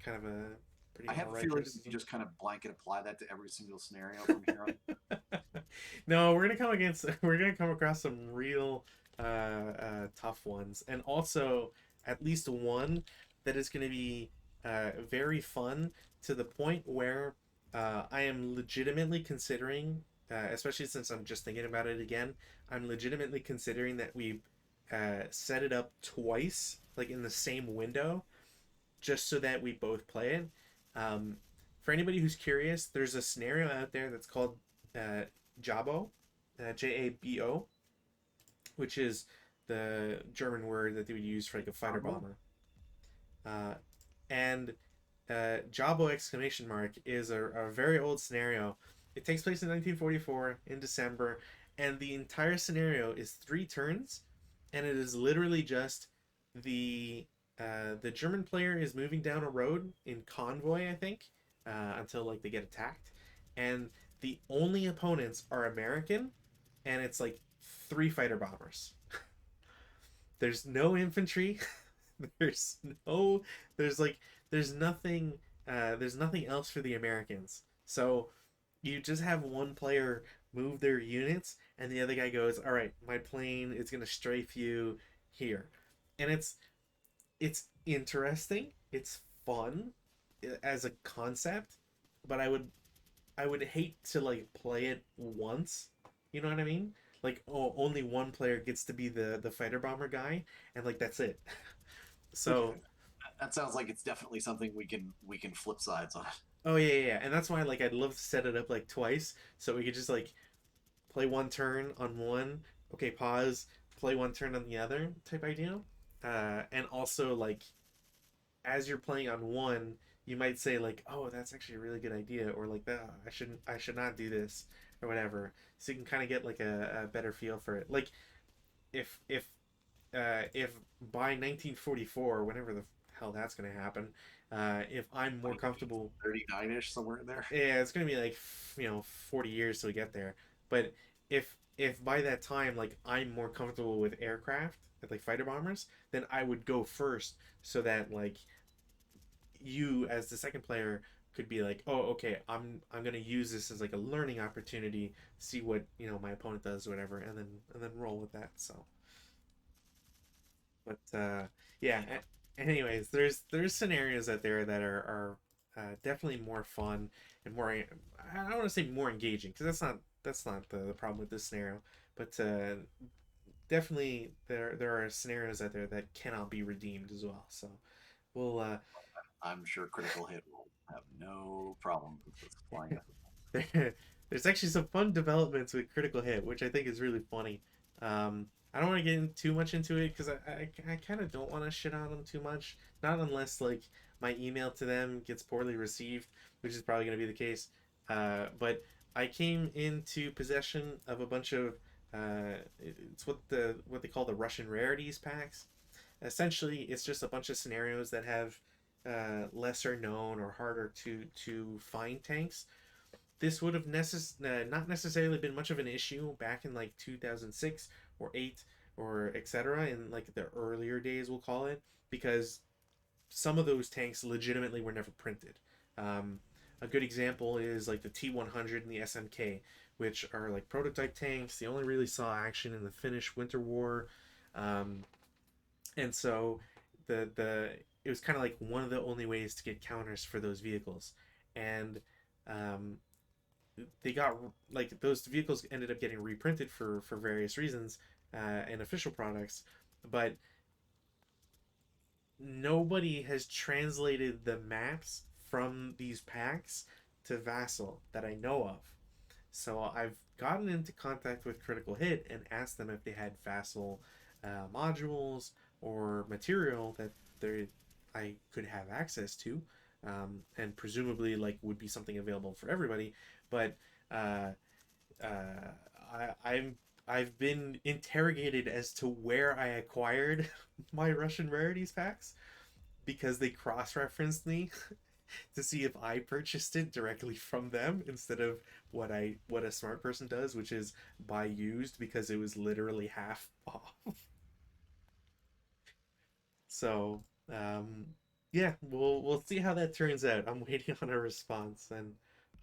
kind of a pretty I have a alright feeling that you criticism. just kind of blanket apply that to every single scenario from here on. No, we're gonna come across some real tough ones, and also at least one that is gonna be very fun to the point where I am legitimately considering, especially since I'm just thinking about it again, I'm legitimately considering that we set it up twice, like in the same window, just so that we both play it. Um, for anybody who's curious, there's a scenario out there that's called uh, Jabo, Jabo, which is the German word that they would use for like a fighter Combo. bomber. Uh, and Jabo exclamation mark is a very old scenario. It takes place in 1944 in December, and the entire scenario is 3 turns, and it is literally just the German player is moving down a road in convoy, I think, until like they get attacked, and the only opponents are American, and it's like 3 fighter bombers. There's no infantry. there's no. There's like. There's nothing. There's nothing else for the Americans. So you just have one player move their units, and the other guy goes, "All right, my plane is gonna strafe you here," and it's interesting. It's fun as a concept, but I would hate to like play it once. You know what I mean? Like, oh, only one player gets to be the fighter bomber guy, and like that's it. Okay, So, that sounds like it's definitely something we can flip sides on. oh yeah, yeah, yeah, and that's why like I'd love to set it up like twice, so we could just like play one turn on one, okay, pause, play one turn on the other type idea, and also like as you're playing on one, you might say like, "Oh, that's actually a really good idea," or like, "Ah, I should not do this," or whatever. So you can kind of get like a better feel for it. Like if by 1944, whenever the hell that's gonna happen, if I'm more comfortable, 39 ish, somewhere in there. yeah, it's gonna be like 40 years till we get there. But if by that time like I'm more comfortable with aircraft, like fighter bombers, then I would go first so that like you as the second player could be like, oh, okay, I'm gonna use this as like a learning opportunity, see what my opponent does, or whatever, and then roll with that. So, but yeah. Yeah. Anyways, there's scenarios out there that are definitely more fun and more. I don't want to say more engaging because that's not the problem with this scenario, but definitely there are scenarios out there that cannot be redeemed as well. So we'll I'm sure Critical Hit will have no problem with this flying us. there's actually some fun developments with Critical Hit, which I think is really funny. I don't want to get too much into it because I kind of don't want to shit on them too much. Not unless like my email to them gets poorly received, which is probably going to be the case. But I came into possession of a bunch of it's what they call the Russian rarities packs. Essentially, it's just a bunch of scenarios that have lesser known or harder to find tanks. This would have not necessarily been much of an issue back in like 2006 or 8 or etc. in like the earlier days, we'll call it, because some of those tanks legitimately were never printed. Um, a good example is like the T-100 and the SMK, which are like prototype tanks. They only really saw action in the Finnish Winter War, um, and so the it was kind of like one of the only ways to get counters for those vehicles, and um, they got like those vehicles ended up getting reprinted for various reasons in official products, but nobody has translated the maps from these packs to Vassal that I know of. So I've gotten into contact with Critical Hit and asked them if they had Vassal modules or material that they I could have access to, and presumably like would be something available for everybody. But uh, I've been interrogated as to where I acquired my Russian rarities packs because they cross-referenced me to see if I purchased it directly from them instead of what a smart person does, which is buy used because it was literally half off. So yeah, we'll see how that turns out. I'm waiting on a response and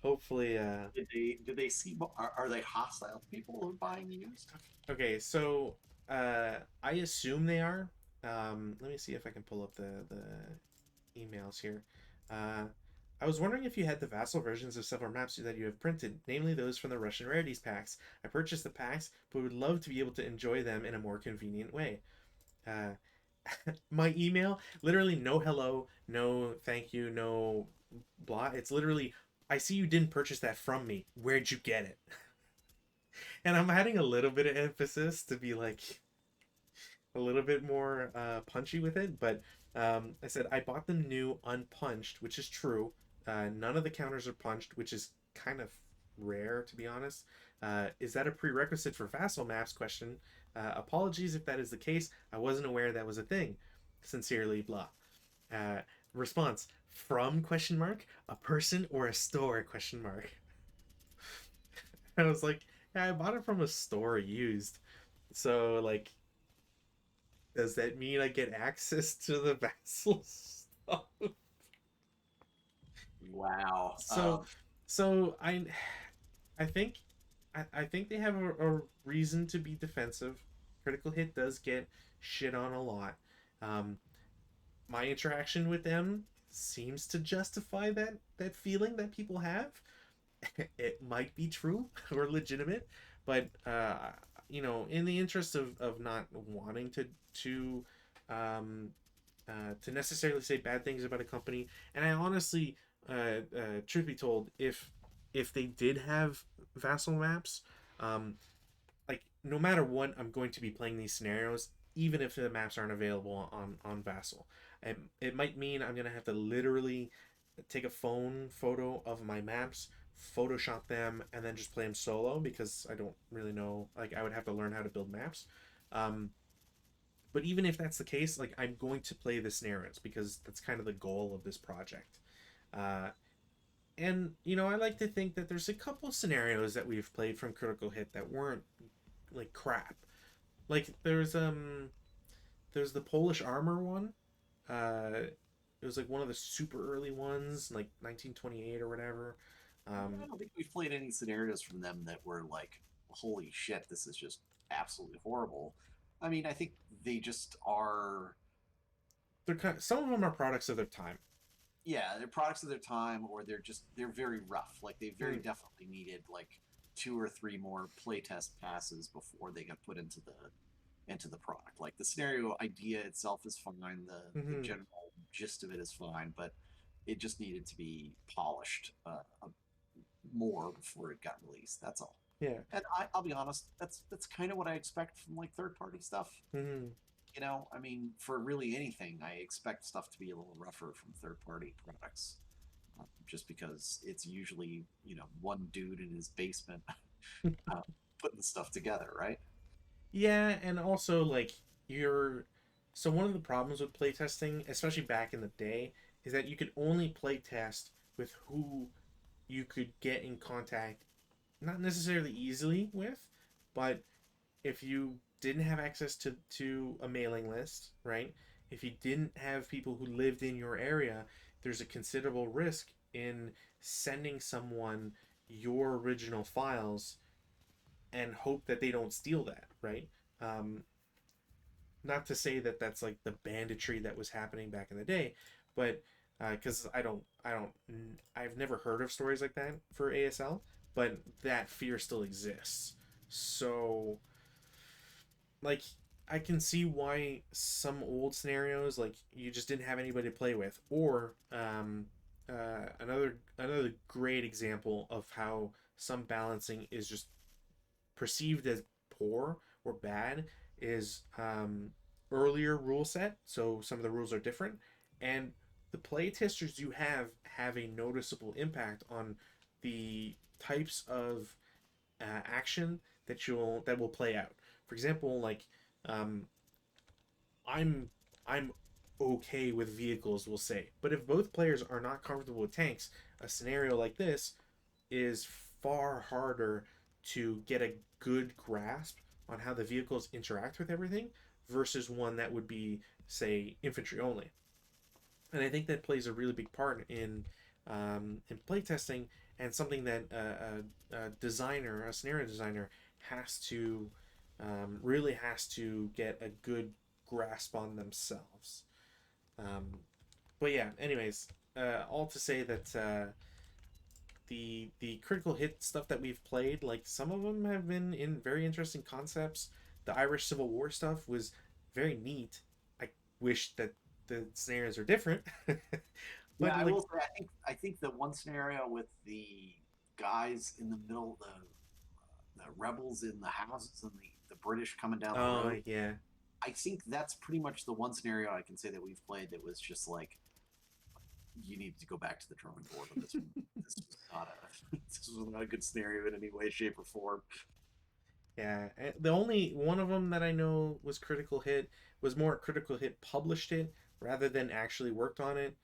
hopefully Did they see? Are they hostile to people who are buying used? okay, so I assume they are. Let me see if I can pull up the emails here. Uh, I was wondering if you had the Vassal versions of several maps that you have printed, namely those from the Russian Rarities packs. I purchased the packs, but would love to be able to enjoy them in a more convenient way. Uh, my email, literally no hello, no thank you, no blah. It's literally, I see you didn't purchase that from me. Where'd you get it? And I'm adding a little bit of emphasis to be like a little bit more punchy with it. But I said I bought them new unpunched, which is true. None of the counters are punched, which is kind of rare to be honest. Is that a prerequisite for Vassal maps? Question. Apologies if that is the case. I wasn't aware that was a thing. Sincerely, blah. Uh, Response from question mark a person or a store question mark. I was like, yeah, I bought it from a store used. So like does that mean I get access to the Vassal stuff? Wow. So, I think, I think they have a reason to be defensive. Critical Hit does get shit on a lot. Um, my interaction with them seems to justify that feeling that people have. It might be true or legitimate, but in the interest of not wanting um, to necessarily say bad things about a company. And I honestly, truth be told, if they did have Vassal maps, um, like no matter what, I'm going to be playing these scenarios, even if the maps aren't available on Vassal. It might mean I'm gonna have to literally take a phone photo of my maps, Photoshop them, and then just play them solo because I don't really know. Like, I would have to learn how to build maps. Um, but even if that's the case, like, I'm going to play the scenarios because that's kind of the goal of this project. Uh, and I like to think that there's a couple scenarios that we've played from Critical Hit that weren't like crap. Like there's the Polish armor one. It was like one of the super early ones, like 1928 or whatever. I don't think we've played any scenarios from them that were like, holy shit, this is just absolutely horrible. I mean, I think they just are, They're some of them are products of their time. yeah, they're products of their time, or they're very rough. Like they very Mm, definitely needed like 2 or 3 more playtest passes before they got put into the product. Like the scenario idea itself is fine, the mm-hmm. general gist of it is fine, but it just needed to be polished more before it got released. That's all. Yeah. And I'll be honest, that's kind of what I expect from like third party stuff. Mm-hmm. You know, I mean, for really anything, I expect stuff to be a little rougher from third party products, just because it's usually one dude in his basement uh, putting the stuff together, right? Yeah, and also like you're so one of the problems with playtesting, especially back in the day, is that you could only playtest with who you could get in contact, not necessarily easily with, but if you didn't have access to a mailing list, right? If you didn't have people who lived in your area, there's a considerable risk in sending someone your original files and hope that they don't steal that, right? Um, Not to say that that's like the banditry that was happening back in the day, but because I've never heard of stories like that for ASL, but that fear still exists. So, like, I can see why some old scenarios, like, you just didn't have anybody to play with, or another great example of how some balancing is just perceived as poor or bad is earlier rule set. So some of the rules are different, and the play testers you have a noticeable impact on the types of action that will play out. For example, like um, I'm I'm okay with vehicles, we'll say, but if both players are not comfortable with tanks, a scenario like this is far harder to get a good grasp on how the vehicles interact with everything versus one that would be, say, infantry only. And I think that plays a really big part in playtesting and something that a designer, a scenario designer, has to really has to get a good grasp on themselves. Um, but yeah, anyways, all to say that the critical hit stuff that we've played, like some of them have been in very interesting concepts. The Irish Civil War stuff was very neat. I wish that the scenarios are different, Yeah, but I like, will say I think the one scenario with the guys in the middle, the rebels in the houses and the British coming down the oh road, yeah, I think that's pretty much the one scenario I can say that we've played that was just like you need to go back to the drawing board on this one. This was not a this was not a good scenario in any way, shape, or form. yeah. The only one of them that I know was critical hit was more critical hit published it rather than actually worked on it,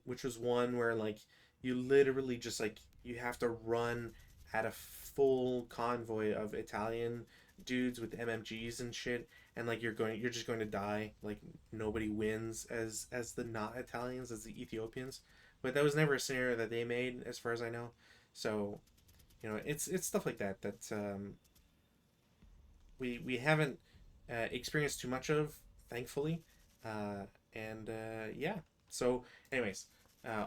which was one where like you literally just like you have to run at a full convoy of Italian dudes with MMGs and shit, and like you're just going to die. Like nobody wins as the not Italians, as the Ethiopians. But that was never a scenario that they made, as far as I know. So it's stuff like that that we haven't experienced too much of, thankfully, and yeah. So, anyways,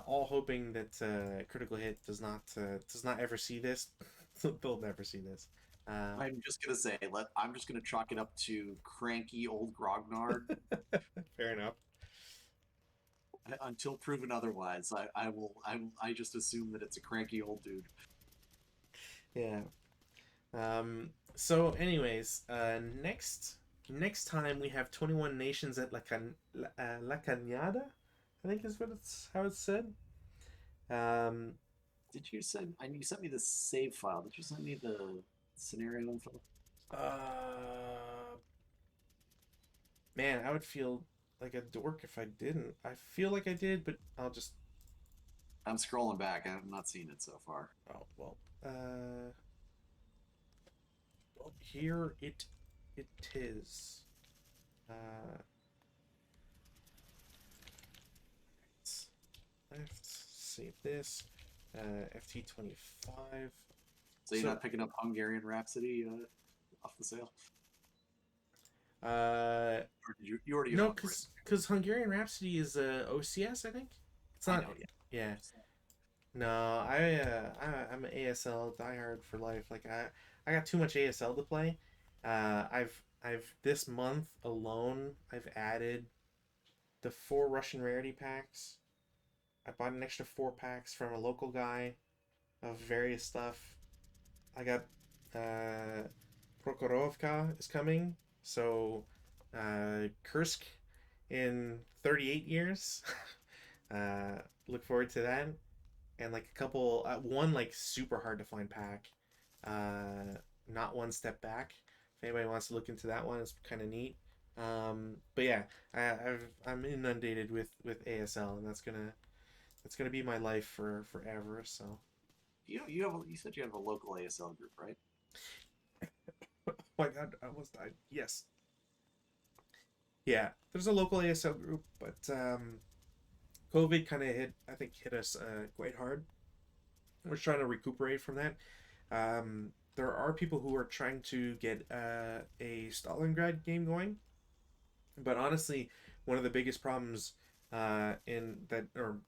all hoping that Critical Hit does not ever see this. They'll never see this. Uh, I'm just gonna say, I'm just gonna chalk it up to cranky old Grognard Fair enough. until proven otherwise. I just assume that it's a cranky old dude. Yeah. So, anyways, next time we have 21 nations at La Cañada, I think is what it's how it's said. Um, Did you send? And you sent me the save file. Did you send me the scenario info? uh, man, I would feel like a dork if I didn't. I feel like I did, but I'll just. I'm scrolling back. I have not seen it so far. Oh well. Well, here it is. Uh, left. Save this. FT-25. So you're So, not picking up Hungarian Rhapsody off the sale, uh, or did you already no, own the rights? cause Hungarian Rhapsody is OCS, I think. It's I not. know, yeah. Yeah. Just, No, I'm an ASL diehard for life. Like I got too much ASL to play. I've this month alone I've added the 4 Russian rarity packs. I bought an extra 4 packs from a local guy of various stuff. I got Prokhorovka is coming, so Kursk in 38 years. Look forward to that. And like a couple, one like super hard to find pack, not one step back. If anybody wants to look into that one, it's kind of neat. But yeah, I'm inundated with ASL, and that's gonna be my life for forever. So you said you have a local ASL group, right? oh my god, I almost died. Yes, yeah. There's a local ASL group, but COVID kind of hit us quite hard. We're trying to recuperate from that. There are people who are trying to get a Stalingrad game going, but honestly, one of the biggest problems in that or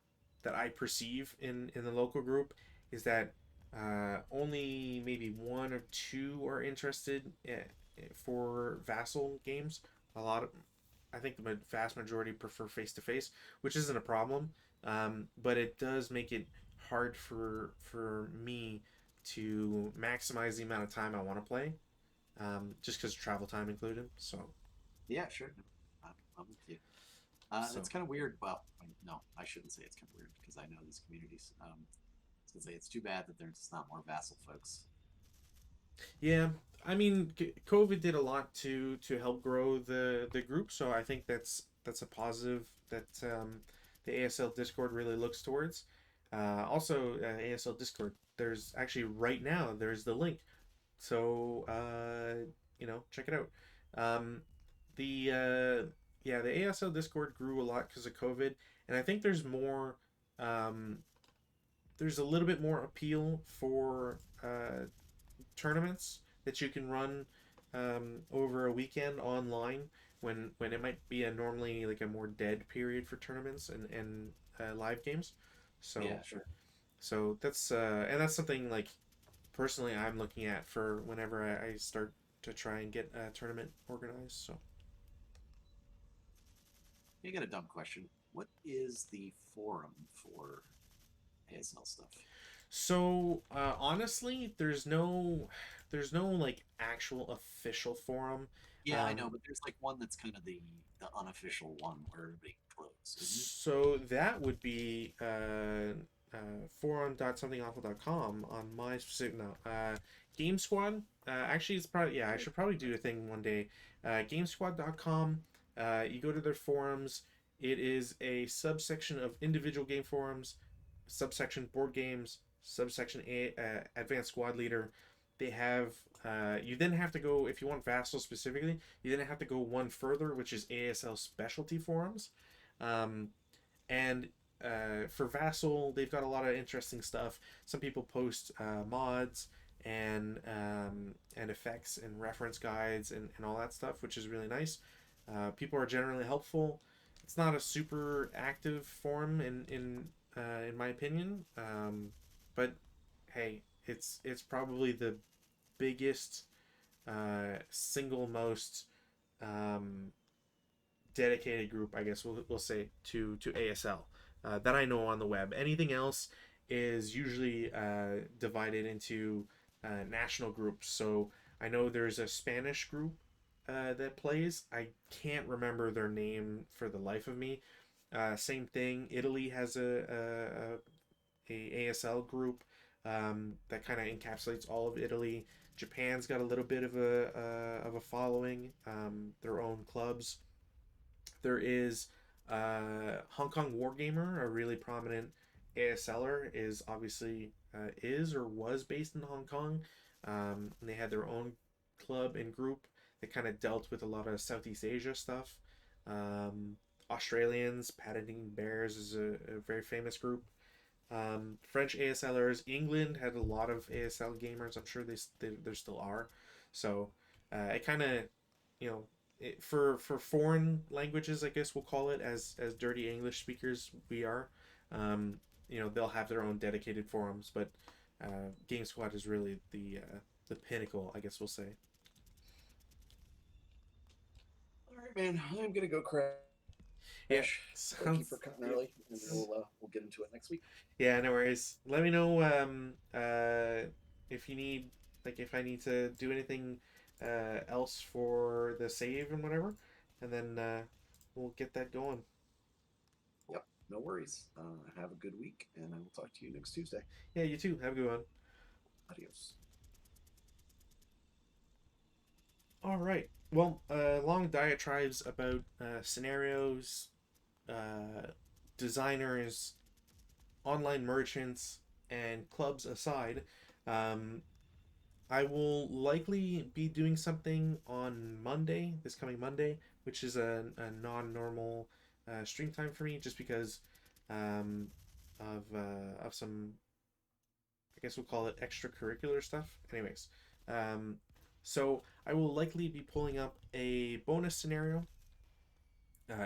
that I perceive in the local group is that only maybe 1 or 2 are interested for vassal games. A lot of I think the vast majority prefer face to face, which isn't a problem, but it does make it hard for me to maximize the amount of time I want to play, just because travel time included. Yeah, sure. No, I'm with you. So It's kind of weird. Well, no, I shouldn't say it's kind of weird because I know these communities. I was gonna say it's too bad that there's not more vassal folks. yeah, I mean, COVID did a lot to help grow the group, so I think that's a positive that the ASL Discord really looks towards. Also, ASL Discord. There's actually right now there's the link, so check it out. Um, the yeah, the ASL Discord grew a lot because of COVID, and I think there's more. Um, there's a little bit more appeal for tournaments that you can run over a weekend online when it might be a normally like a more dead period for tournaments and live games. So Yeah, sure. that's something like personally I'm looking at for whenever I start to try and get a tournament organized. So I got a dumb question. What is the forum for ASL stuff? honestly, there's no like actual official forum. Yeah, I know, Um, but there's like one that's kind of the unofficial one where everybody close, isn't it? So that would be forum.somethingawful.com on my specific no. Game Squad. Actually, it's probably yeah. I should probably do a thing one day. Gamesquad.com. You go to their forums. It is a subsection of individual game forums, subsection board games, subsection advanced squad leader. They have you then have to go if you want Vassal specifically. You then have to go one further, which is ASL specialty forums. Um, and for Vassal, they've got a lot of interesting stuff. Some people post mods and effects and reference guides and all that stuff, which is really nice. People are generally helpful. It's not a super active forum in my opinion, but hey, it's probably the biggest single most um, dedicated group, I guess we'll say to ASL that I know on the web. Anything else is usually divided into national groups. So I know there's a Spanish group that plays. I can't remember their name for the life of me. Same thing. Italy has a ASL group that kind of encapsulates all of Italy. Japan's got a little bit of a following, their own clubs. There is Hong Kong Wargamer, a really prominent ASLer, is obviously is or was based in Hong Kong. And they had their own club and group that kind of dealt with a lot of Southeast Asia stuff. Australians, Paddington Bears is a very famous group. French ASLers, England had a lot of ASL gamers. I'm sure there still are. So it kind of, you know, for foreign languages, I guess we'll call it, as dirty English speakers we are. Um, they'll have their own dedicated forums, but Game Squad is really the pinnacle, I guess we'll say. All right, man. I'm gonna go Yeah, crash. Thank you sounds for cutting yeah. early, and we'll get into it next week. Yeah, no worries. Let me know if you need, like, if I need to do anything else for the save and whatever, and then we'll get that going. Yep, no worries. Have a good week, and I will talk to you next Tuesday. Yeah, you too. Have a good one. Adios. All right. Well, long diatribes about scenarios, uh, designers, online merchants, and clubs aside. Um, I will likely be doing something on Monday, this coming Monday, which is a non-normal stream time for me, just because um, of some, I guess we'll call it extracurricular stuff. Anyways, um, so I will likely be pulling up a bonus scenario,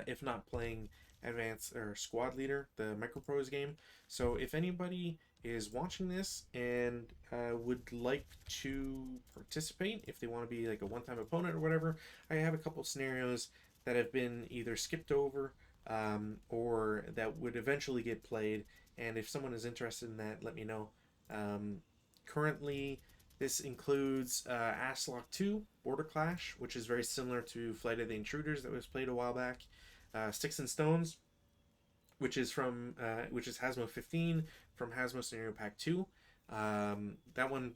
if not playing Advanced or Squad Leader, the Microprose game. So if anybody is watching this and would like to participate, if they want to be like a one-time opponent or whatever, I have a couple scenarios that have been either skipped over or that would eventually get played. And if someone is interested in that, let me know. Um, Currently, this includes ASLOC 2, Border Clash, which is very similar to Flight of the Intruders that was played a while back. Sticks and Stones, which is Hasmo 15 from Hasmo Scenario Pack 2. That one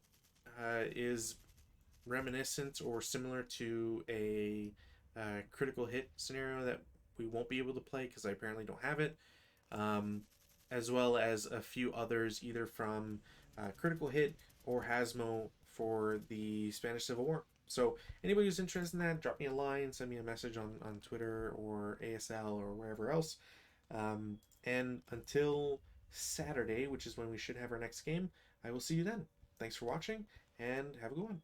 is reminiscent or similar to a critical hit scenario that we won't be able to play because I apparently don't have it. Um, as well as a few others, either from Critical Hit or Hasmo for the Spanish Civil War. So anybody who's interested in that, drop me a line, send me a message on Twitter or ASL or wherever else. And until Saturday, which is when we should have our next game, I will see you then. Thanks for watching, and have a good one.